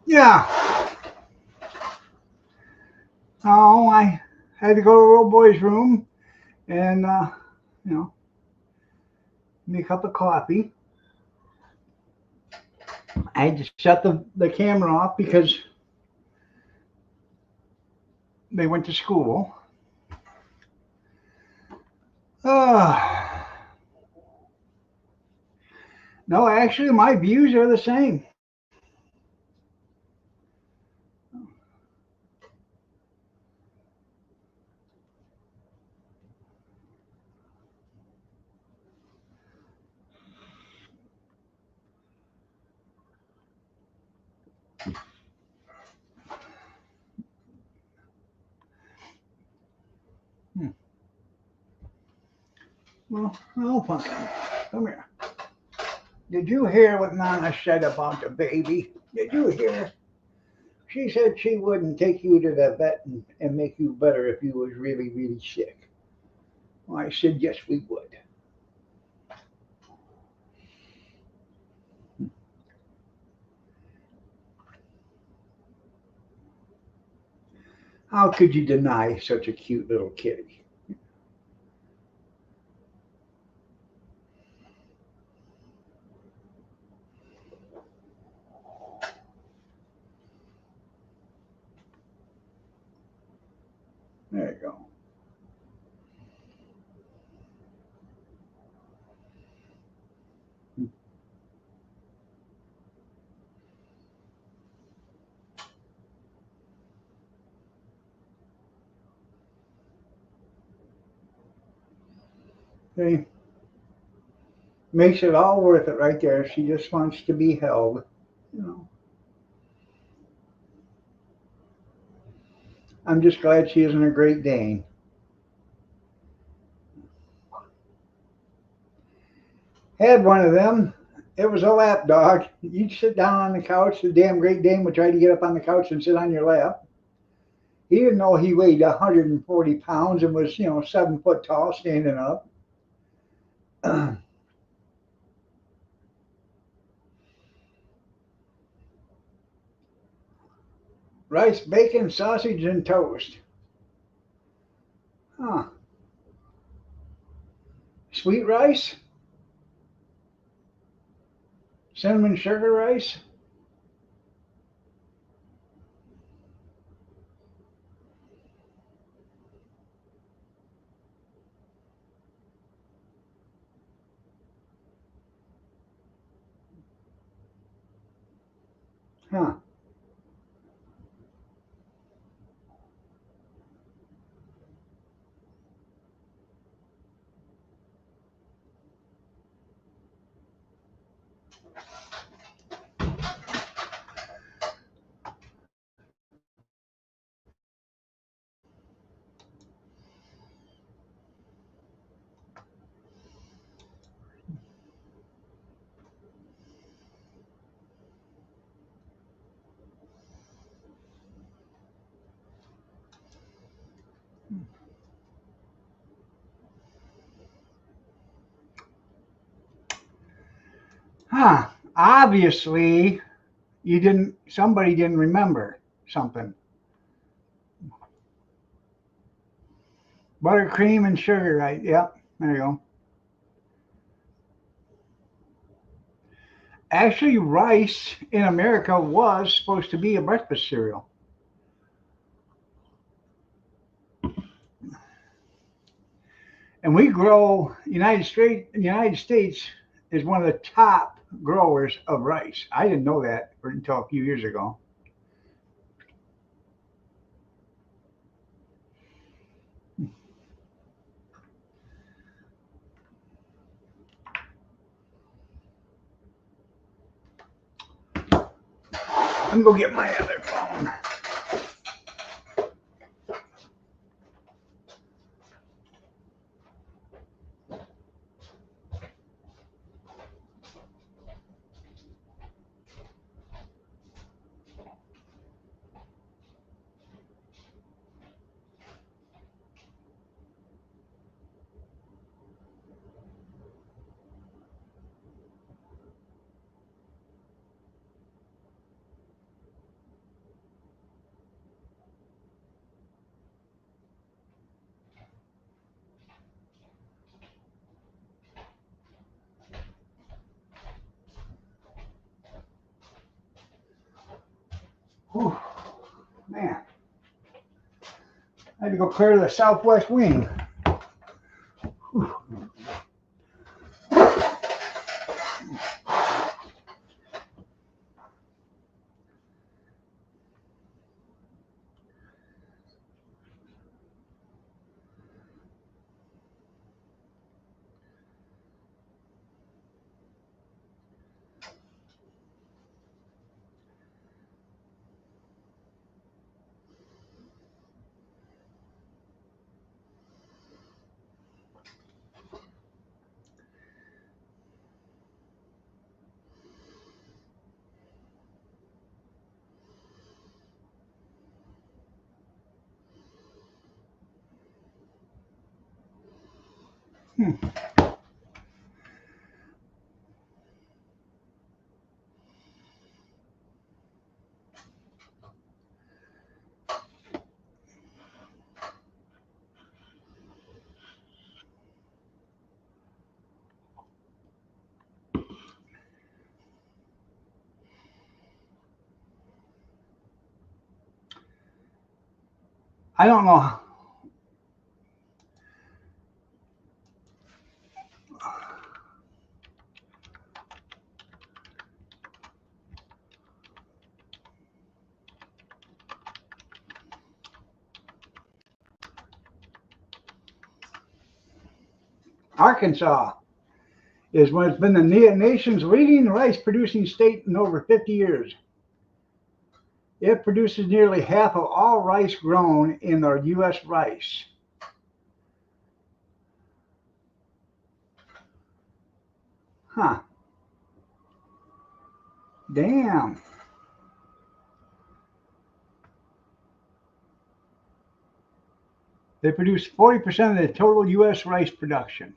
Yeah. Oh, I had to go to the little boy's room and, you know, make a cup of coffee. I had to shut the camera off because they went to school. Uh, no, actually, my views are the same. Hmm. Well, oh, Pumpkin, come here. Did you hear what Nana said about the baby? Did you hear? She said she wouldn't take you to the vet and make you better if you was really, really sick. Well, I said, yes, we would. How could you deny such a cute little kitty? There you go. See, makes it all worth it right there. She just wants to be held. You know, I'm just glad she isn't a Great Dane. Had one of them. It was a lap dog. You'd sit down on the couch. The damn Great Dane would try to get up on the couch and sit on your lap. He didn't know he weighed 140 pounds and was, 7 foot tall standing up. Rice, bacon, sausage, and toast. Huh. Sweet rice? Cinnamon sugar rice? Huh. Huh. Obviously, somebody didn't remember something. Buttercream and sugar, right? Yep. There you go. Actually, rice in America was supposed to be a breakfast cereal. And we grow United States is one of the top growers of rice. I didn't know that until a few years ago. I'm gonna go get my other phone. Man, I had to go clear to the southwest wing. Whew. I don't know. Arkansas is what has been the nation's leading rice producing state in over 50 years. It produces nearly half of all rice grown in the U.S. rice. Huh. Damn. They produce 40% of the total U.S. rice production.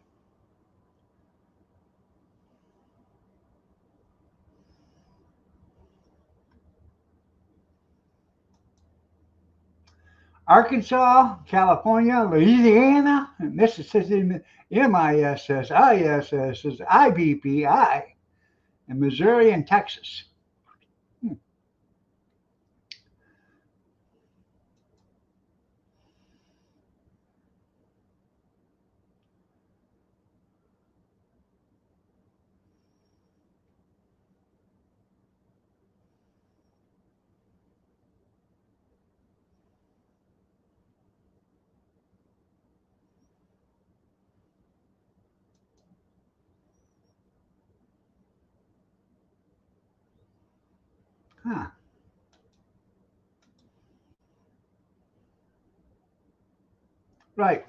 Arkansas, California, Louisiana, Mississippi, MISS, ISS, IBPI, and Missouri and Texas. Huh. Right.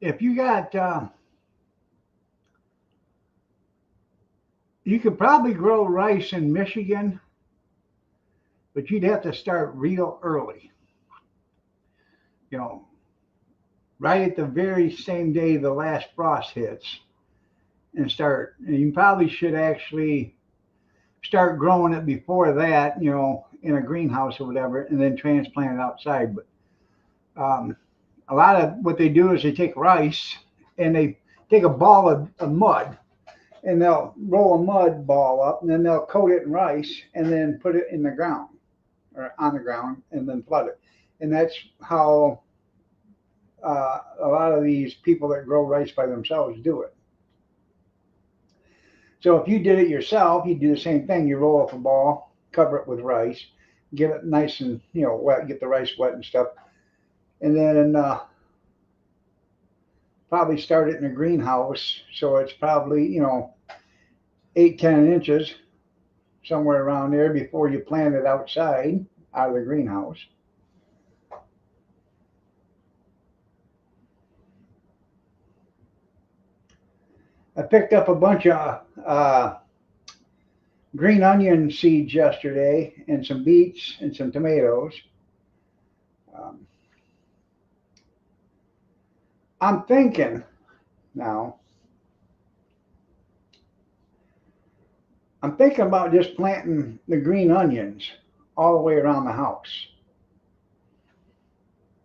If you got, you could probably grow rice in Michigan, but you'd have to start real early. You know, right at the very same day the last frost hits, and start. And you probably should actually start growing it before that, in a greenhouse or whatever, and then transplant it outside. But a lot of what they do is they take rice and they take a ball of mud and they'll roll a mud ball up and then they'll coat it in rice and then put it in the ground or on the ground and then flood it. And that's how a lot of these people that grow rice by themselves do it. So if you did it yourself, you'd do the same thing. You roll up a ball, cover it with rice, get it nice and wet, get the rice wet and stuff, and then probably start it in a greenhouse. So it's probably 8-10 inches somewhere around there before you plant it outside out of the greenhouse. I picked up a bunch of green onion seeds yesterday, and some beets and some tomatoes. Um, I'm thinking now. I'm thinking about just planting the green onions all the way around the house.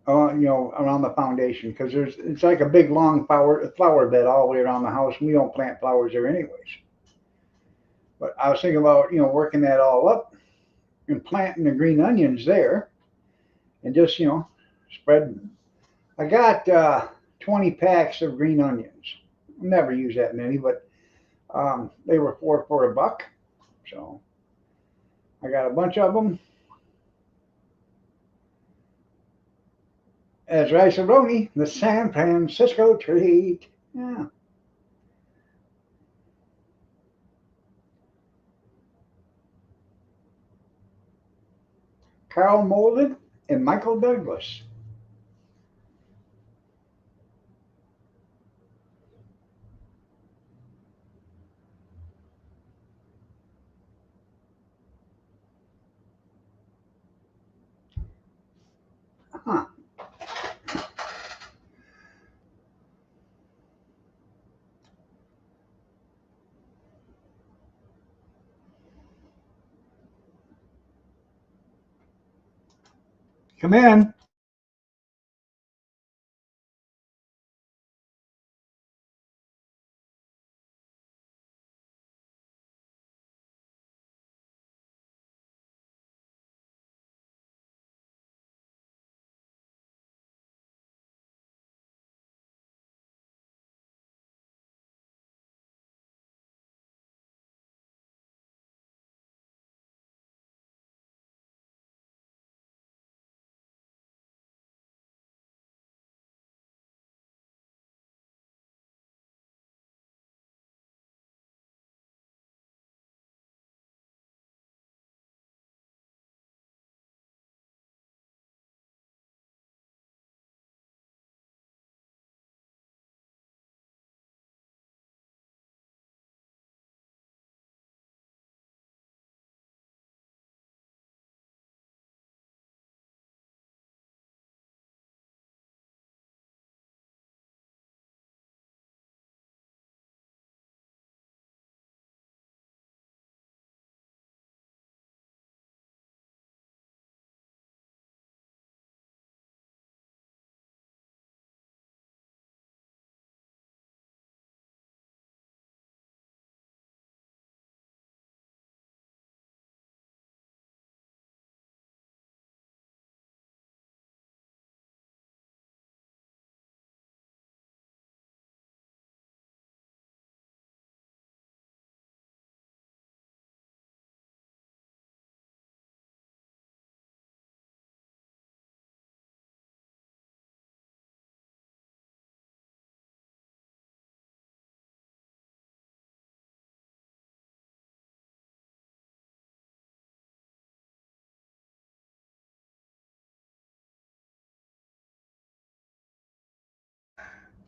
Around the foundation, because it's like a big long flower bed all the way around the house. And we don't plant flowers there anyways. But I was thinking about working that all up and planting the green onions there, and just spread. I got 20 packs of green onions. Never use that many, but they were four for $1. So I got a bunch of them. As rice-a-roni, the San Francisco treat. Yeah. Carl Molded and Michael Douglas. Huh. Come in.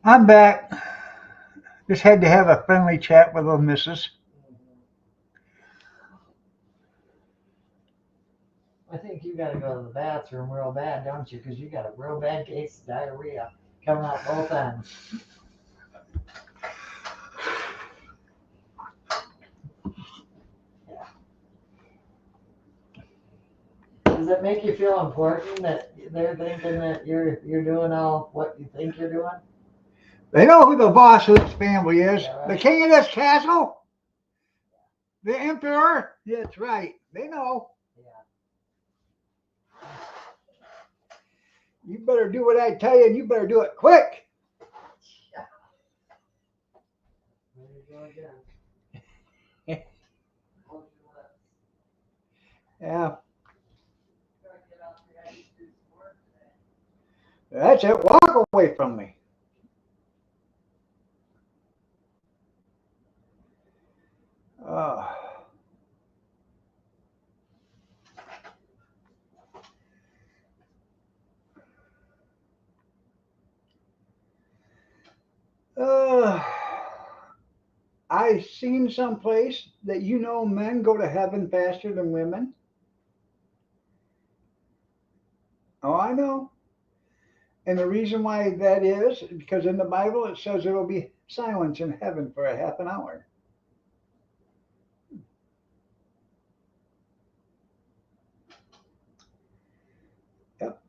I'm back. Just had to have a friendly chat with the missus. I think you gotta go to the bathroom real bad, don't you? Because you got a real bad case of diarrhea coming out both ends. Does it make you feel important that they're thinking that you're doing all what you think you're doing? They know who the boss of this family is. Yeah, right. The king of this castle. The emperor. That's right. They know. Yeah. You better do what I tell you, and you better do it quick. There you go again. Yeah. That's it. Walk away from me. Uh, uh, I I seen someplace that men go to heaven faster than women? Oh, I know. And the reason why that is because in the Bible it says there will be silence in heaven for a half an hour. Yep.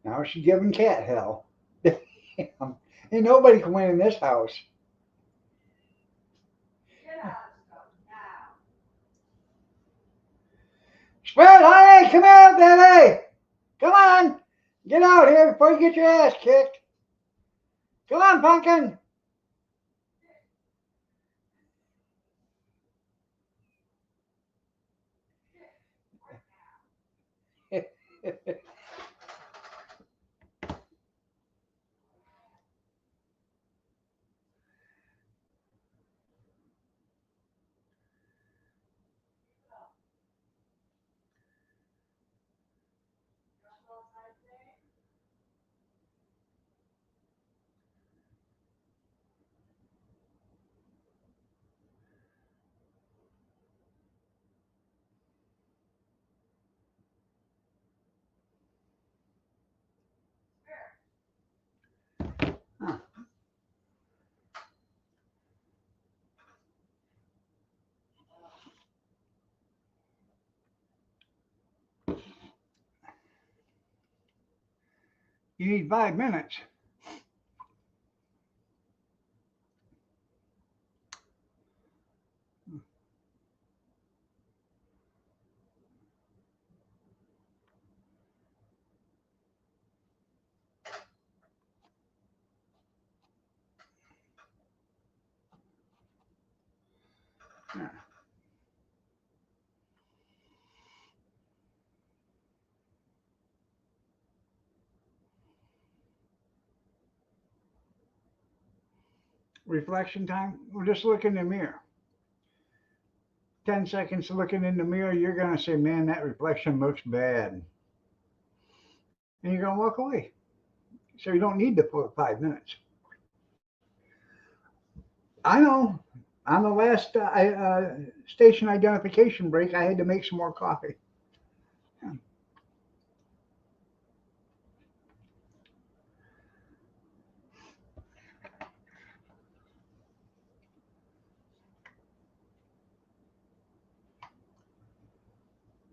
Now she's giving cat hell. Ain't nobody can win in this house. Spread, honey, come out, baby. Come on. Get out here before you get your ass kicked. Come on, pumpkin. Huh. You need 5 minutes. Reflection time. We'll just look in the mirror. 10 seconds looking in the mirror, you're going to say, man, that reflection looks bad. And you're going to walk away. So you don't need the 5 minutes. I know. On the last station identification break, I had to make some more coffee.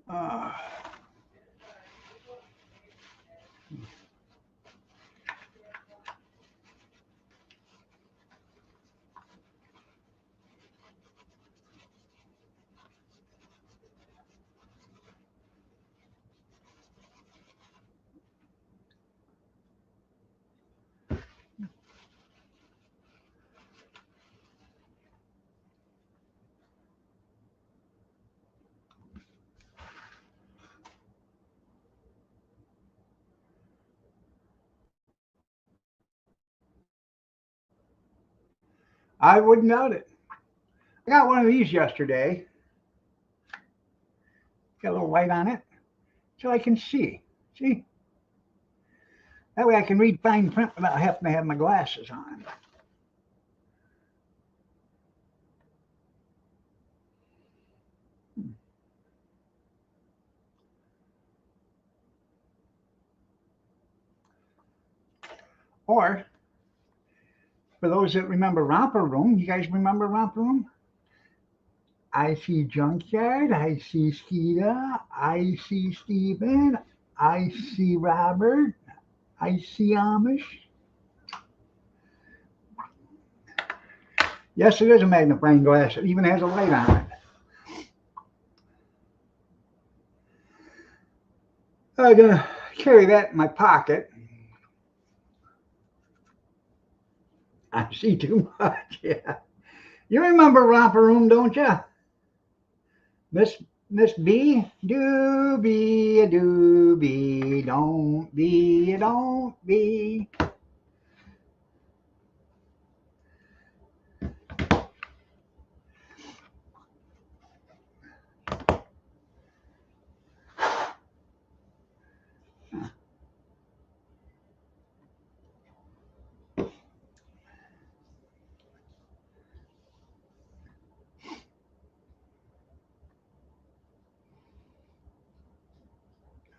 Uh, I wouldn't doubt it. I got one of these yesterday. Got a little light on it so I can see. See? That way I can read fine print without having to have my glasses on. Or, for those that remember Romper Room, you guys remember Romper Room? I see Junkyard, I see Skeeta, I see Steven, I see Robert, I see Amish. Yes, it is a magnifying glass. It even has a light on it. I'm going to carry that in my pocket. I see too much, yeah. You remember Romper Room, don't you? Miss Miss B, do be a do be, don't be a don't be.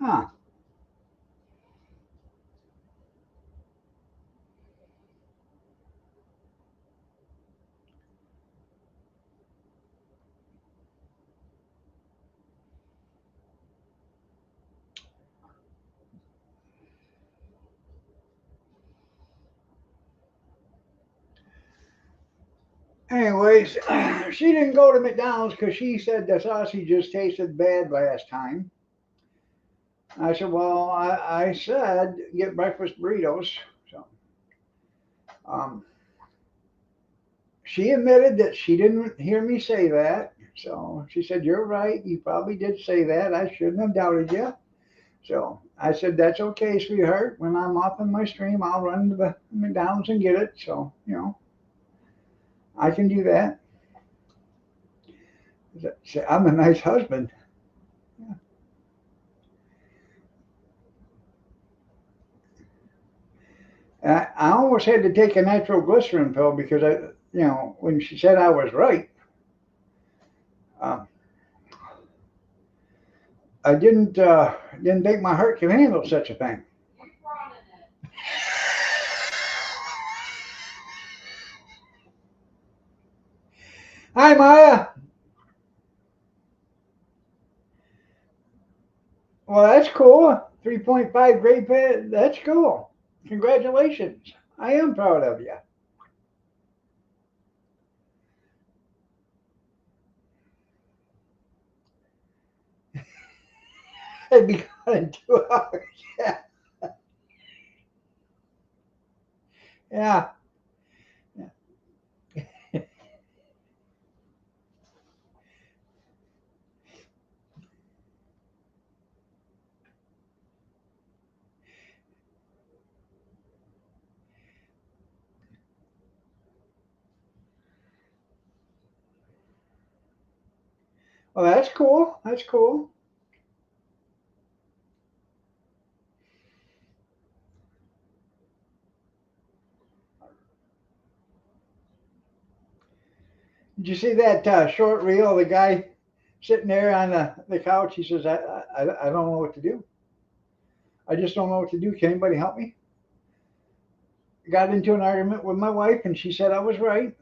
Huh. Anyways, she didn't go to McDonald's because she said the sausages tasted bad last time. I said, well, I said get breakfast burritos. So um, she admitted that she didn't hear me say that. So she said, you're right. You probably did say that. I shouldn't have doubted you. So I said, that's okay, sweetheart. When I'm off in my stream, I'll run to the McDonald's and get it. So, I can do that. I'm a nice husband. I almost had to take a nitroglycerin pill because when she said I was right, uh, I didn't think my heart could handle such a thing. Hi, Maya. Well, that's cool. 3.5 grade pad. That's cool. Congratulations. I am proud of you. It'd be gone in 2 hours. Yeah. Yeah. Well, that's cool. That's cool. Did you see that short reel? The guy sitting there on the couch. He says, I don't know what to do. I just don't know what to do. Can anybody help me? Got into an argument with my wife, and she said I was right.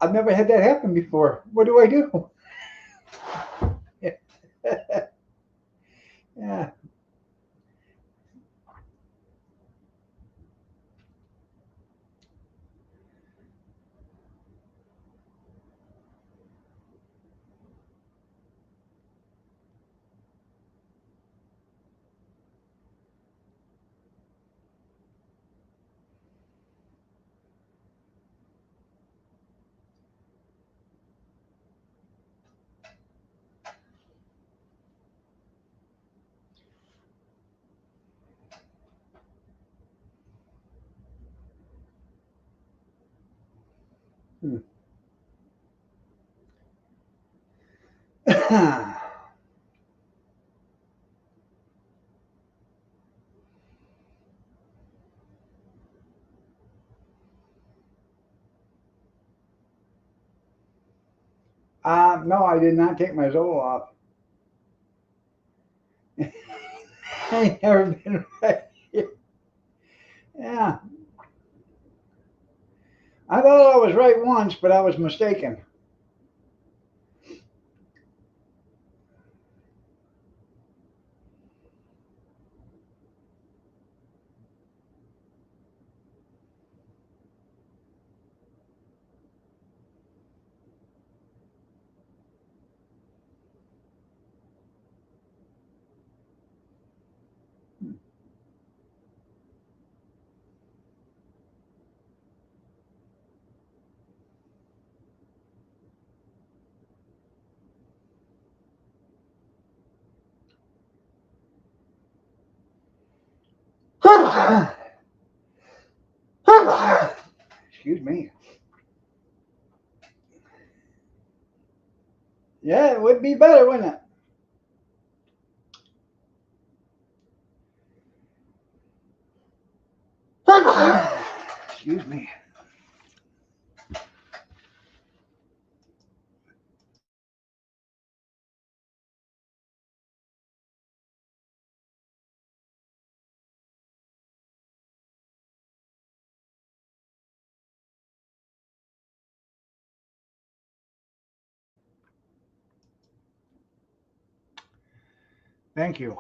I've never had that happen before. What do I do? Yeah. Hmm. No, I did not take my Zola off. I ain't never been right. Yeah. I thought I was right once, but I was mistaken. Excuse me. Yeah, it would be better, wouldn't it? Excuse me. Thank you.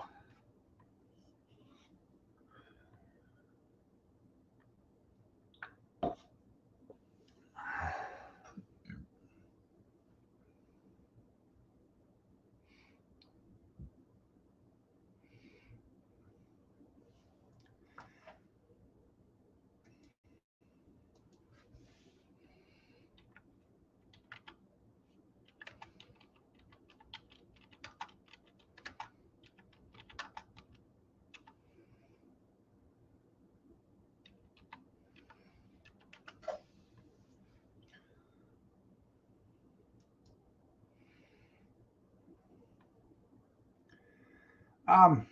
Um,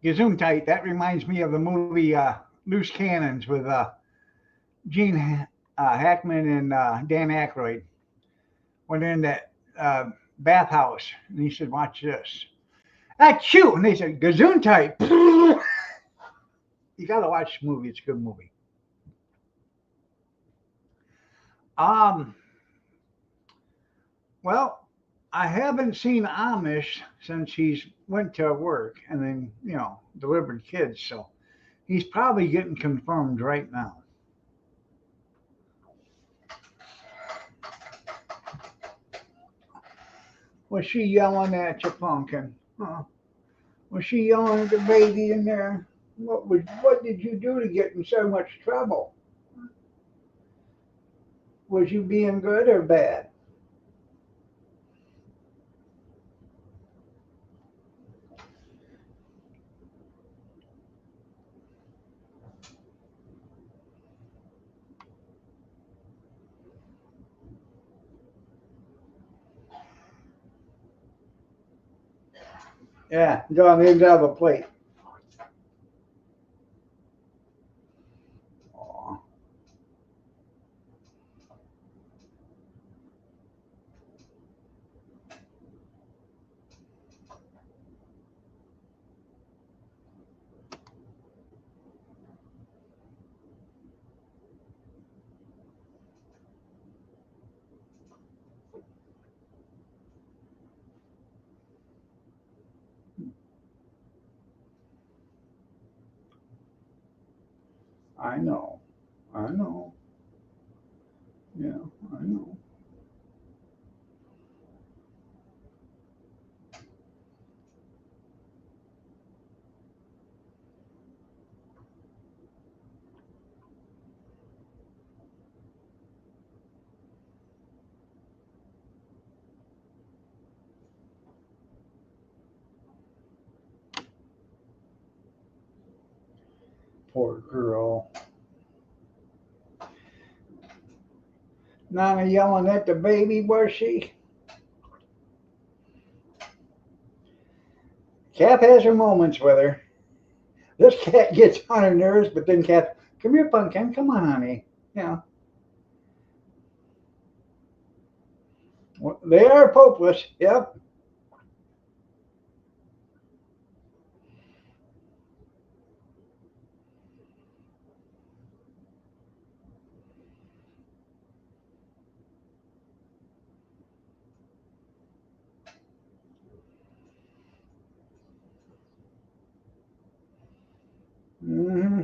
Gesundheit. That reminds me of the movie Loose Cannons with Gene Hackman and Dan Aykroyd. When they're in that bathhouse, and he said, "Watch this." Achoo! And they said, "Gesundheit." You got to watch the movie. It's a good movie. Um, well, I haven't seen Amish since he's went to work and then delivered kids, so he's probably getting confirmed right now. Was she yelling at you, Pumpkin? Huh? Was she yelling at the baby in there? What did you do to get in so much trouble? Was you being good or bad? Yeah, John, eggs out of a plate. Aw, I know. I know. Yeah, I know. Poor girl. Nana yelling at the baby, was she? Kath has her moments with her. This cat gets on her nerves, but then Kath, come here, Pumpkin. Come on, honey. Yeah. Well, they are popeless. Yep. Hmm.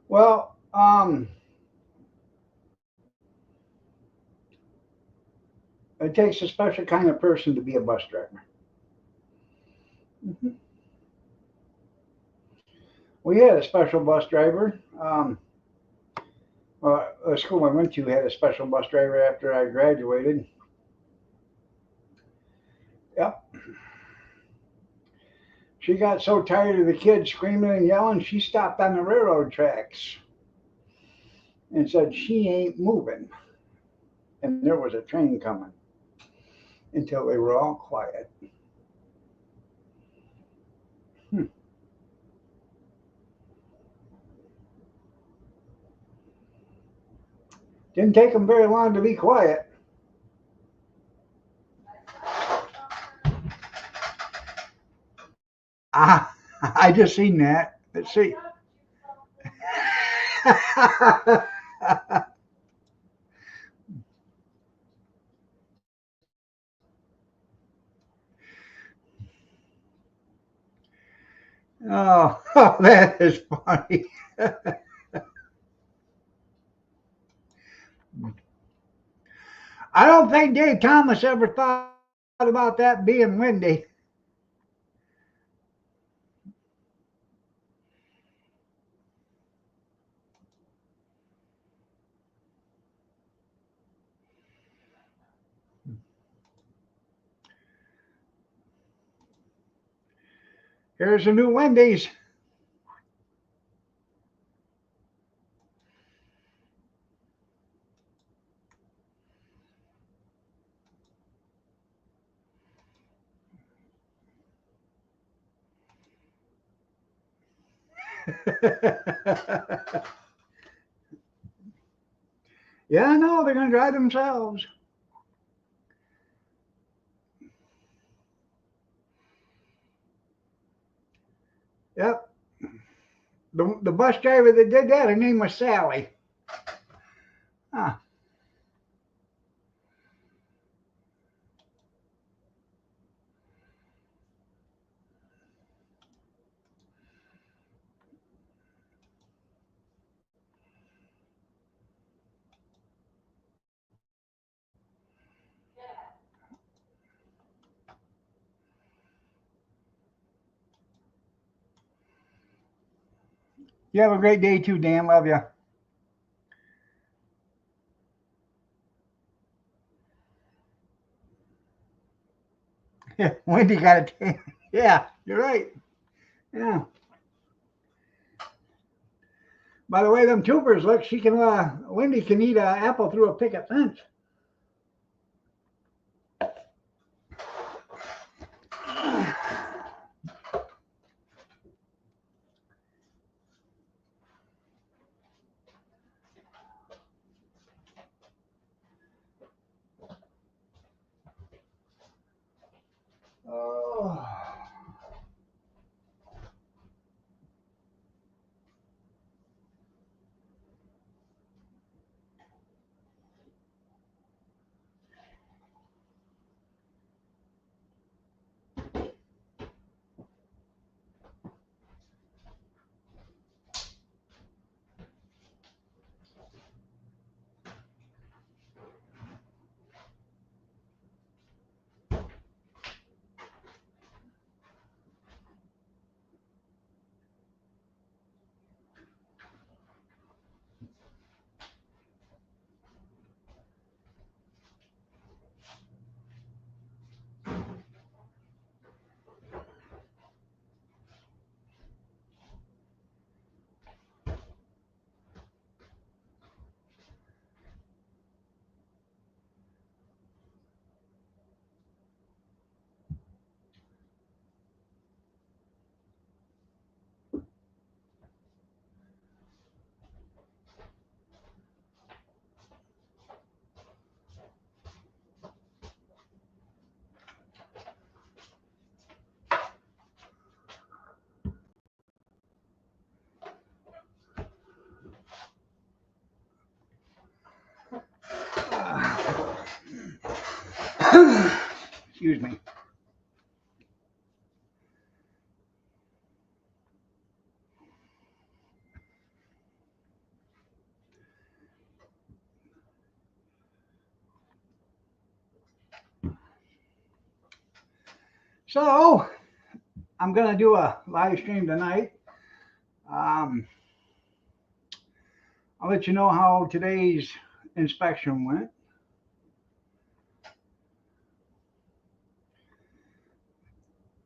Well, it takes a special kind of person to be a bus driver. Mhm. We had a special bus driver. The school I went to had a special bus driver after I graduated. Yep. She got so tired of the kids screaming and yelling, she stopped on the railroad tracks and said she ain't moving. And there was a train coming until they were all quiet. Hmm. Didn't take them very long to be quiet. Ah, I just seen that. Let's see. Oh, that is funny. I don't think Dave Thomas ever thought about that being windy. Here's the new Wendy's. Yeah, I know they're going to drive themselves. Yep. The bus driver that did that, her name was Sally. Huh. You have a great day too, Dan. Love you. Wendy got it. Yeah, you're right. Yeah. By the way, them tubers look. She can. Wendy can eat an apple through a picket fence. Oh. Excuse me. So I'm gonna do a live stream tonight. Um, I'll let you know how today's inspection went.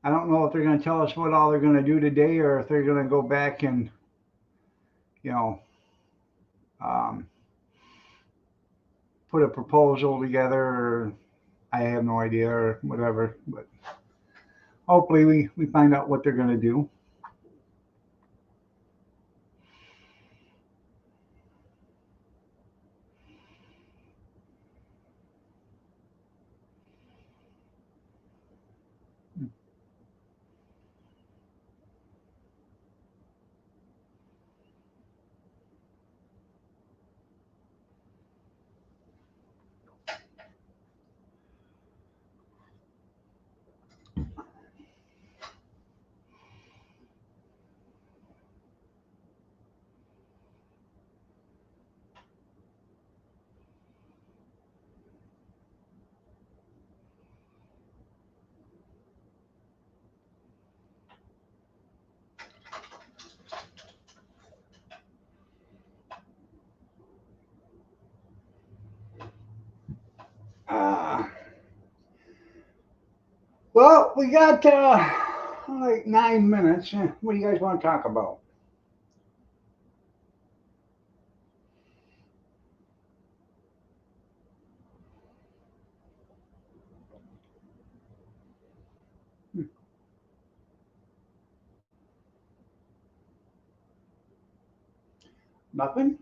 I don't know if they're gonna tell us what all they're gonna do today, or if they're gonna go back and, you know, um, put a proposal together, or I have no idea, or whatever. But hopefully we find out what they're gonna do. Uh, well, we got like 9 minutes. What do you guys want to talk about? Nothing?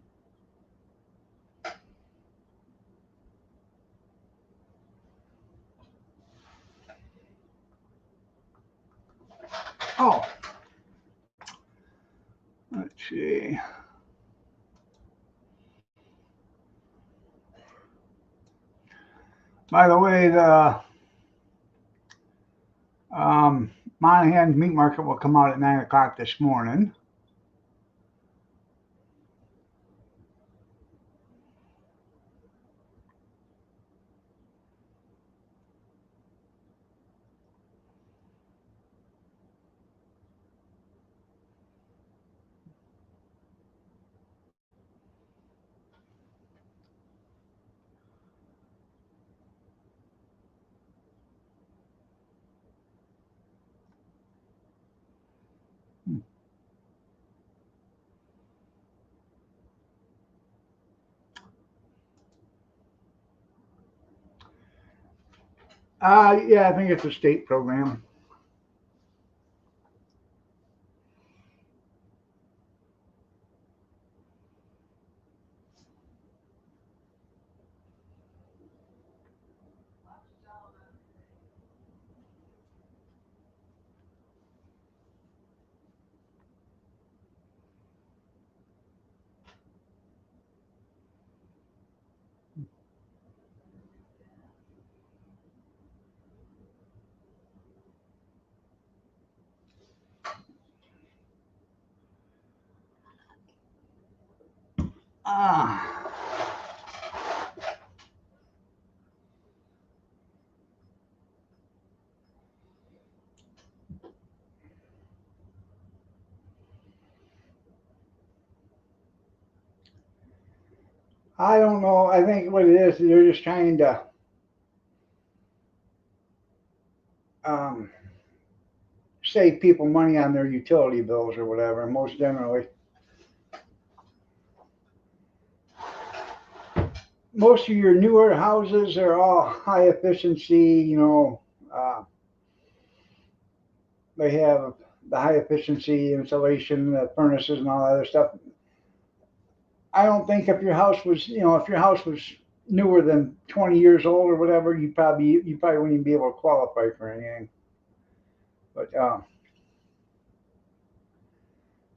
Oh, let's see. By the way, the um, Monahan's meat market will come out at 9 o'clock this morning. Yeah, I think it's a state program. Uh, I don't know. I think what it is, they're just trying to um, save people money on their utility bills or whatever, most generally. Most of your newer houses are all high efficiency, they have the high efficiency insulation, the furnaces and all that other stuff. I don't think if your house was newer than 20 years old or whatever, you probably wouldn't even be able to qualify for anything. But as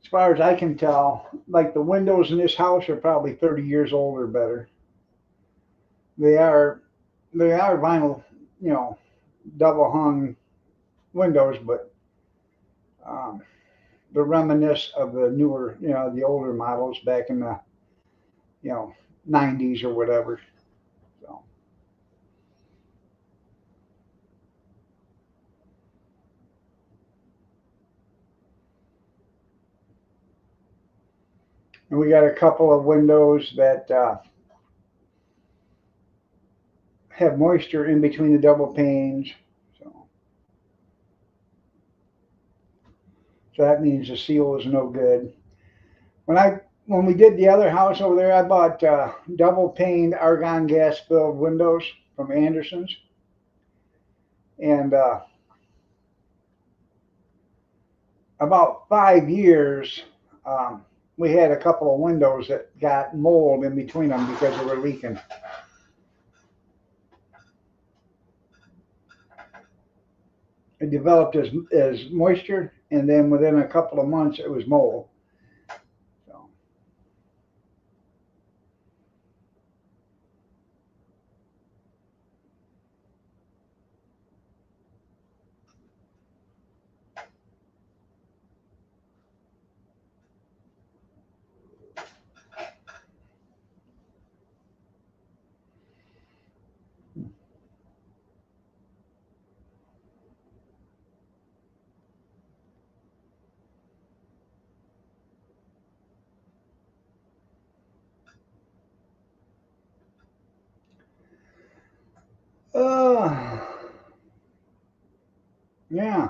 far as I can tell, like the windows in this house are probably 30 years old or better. They are they are vinyl, you know, double hung windows, but um, they're reminiscent of the newer, the older models back in the, you know, 90s or whatever. So And we got a couple of windows that have moisture in between the double panes. So that means the seal is no good. When we did the other house over there, I bought double paned argon gas filled windows from Anderson's. And about 5 years, we had a couple of windows that got mold in between them because they were leaking. It developed as moisture, and then within a couple of months, it was mold. So. Yeah.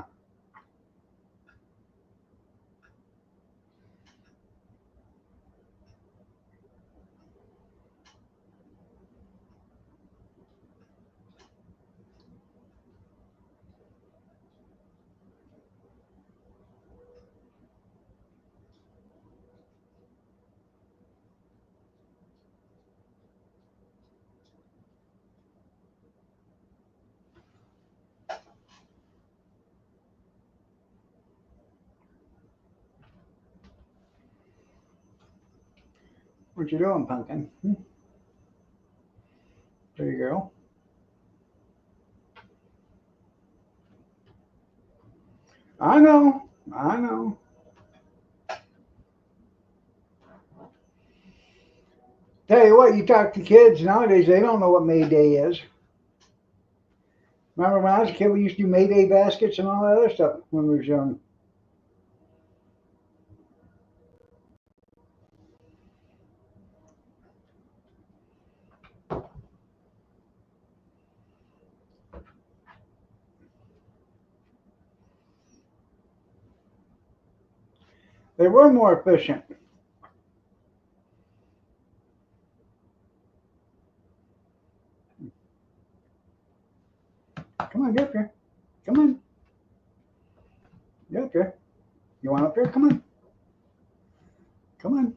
What you doing, pumpkin? There you go. I know. I know. Tell you what, you talk to kids nowadays, they don't know what May Day is. Remember when I was a kid, we used to do May Day baskets and all that other stuff when we was young. They were more efficient. Come on, get up here. Come on. Get up here. You want up here? Come on. Come on.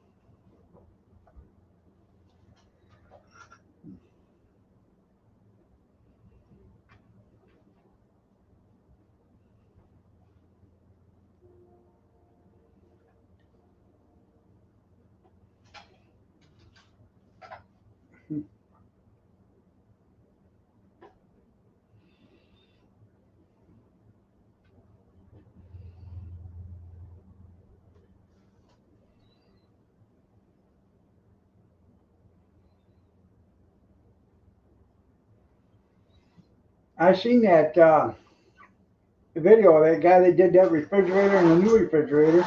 I seen that video of that guy that did that refrigerator and the new refrigerator.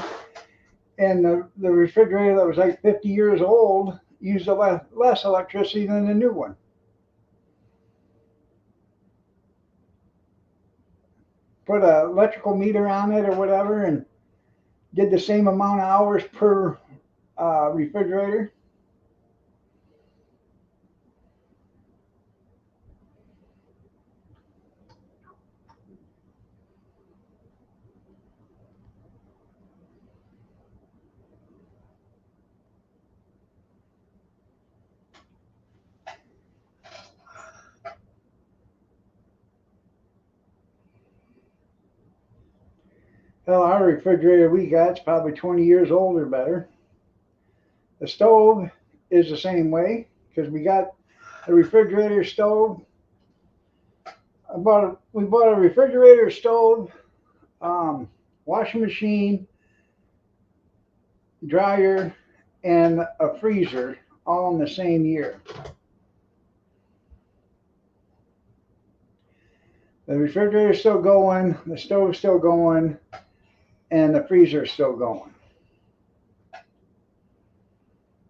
And the refrigerator that was like 50 years old used a lot less electricity than the new one. Put an electrical meter on it or whatever and did the same amount of hours per refrigerator. Hell, our refrigerator we got is probably 20 years old or better. The stove is the same way because we got a refrigerator stove. We bought a refrigerator stove, washing machine, dryer, and a freezer all in the same year. The refrigerator's still going, the stove's still going, and the freezer's still going.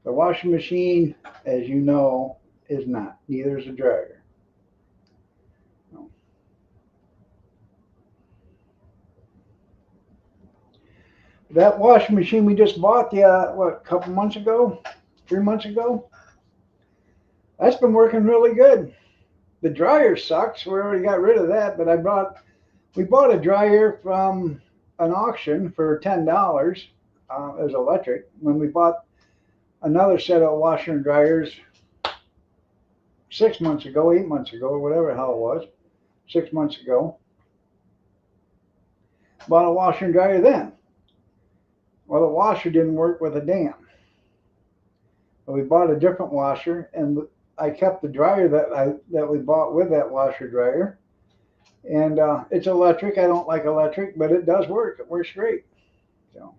The washing machine, as you know, is not. Neither is the dryer. No. That washing machine we just bought, a couple months ago, 3 months ago, that's been working really good. The dryer sucks. We already got rid of that, but we bought a dryer from an auction for $10. It was electric. When we bought another set of washer and dryers 6 months ago, 8 months ago, or whatever the hell it was, 6 months ago, bought a washer and dryer then. Well, the washer didn't work with a damn. But we bought a different washer, and I kept the dryer that we bought with that washer dryer. And it's electric. I don't like electric, but it does work. It works great. So.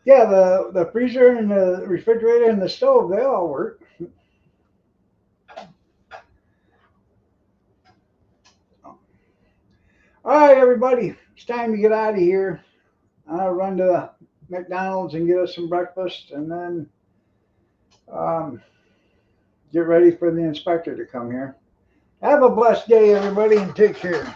Yeah, the freezer and the refrigerator and the stove, they all work. All right, everybody, it's time to get out of here. I'll run to McDonald's and get us some breakfast, and then get ready for the inspector to come here. Have a blessed day, everybody, and take care.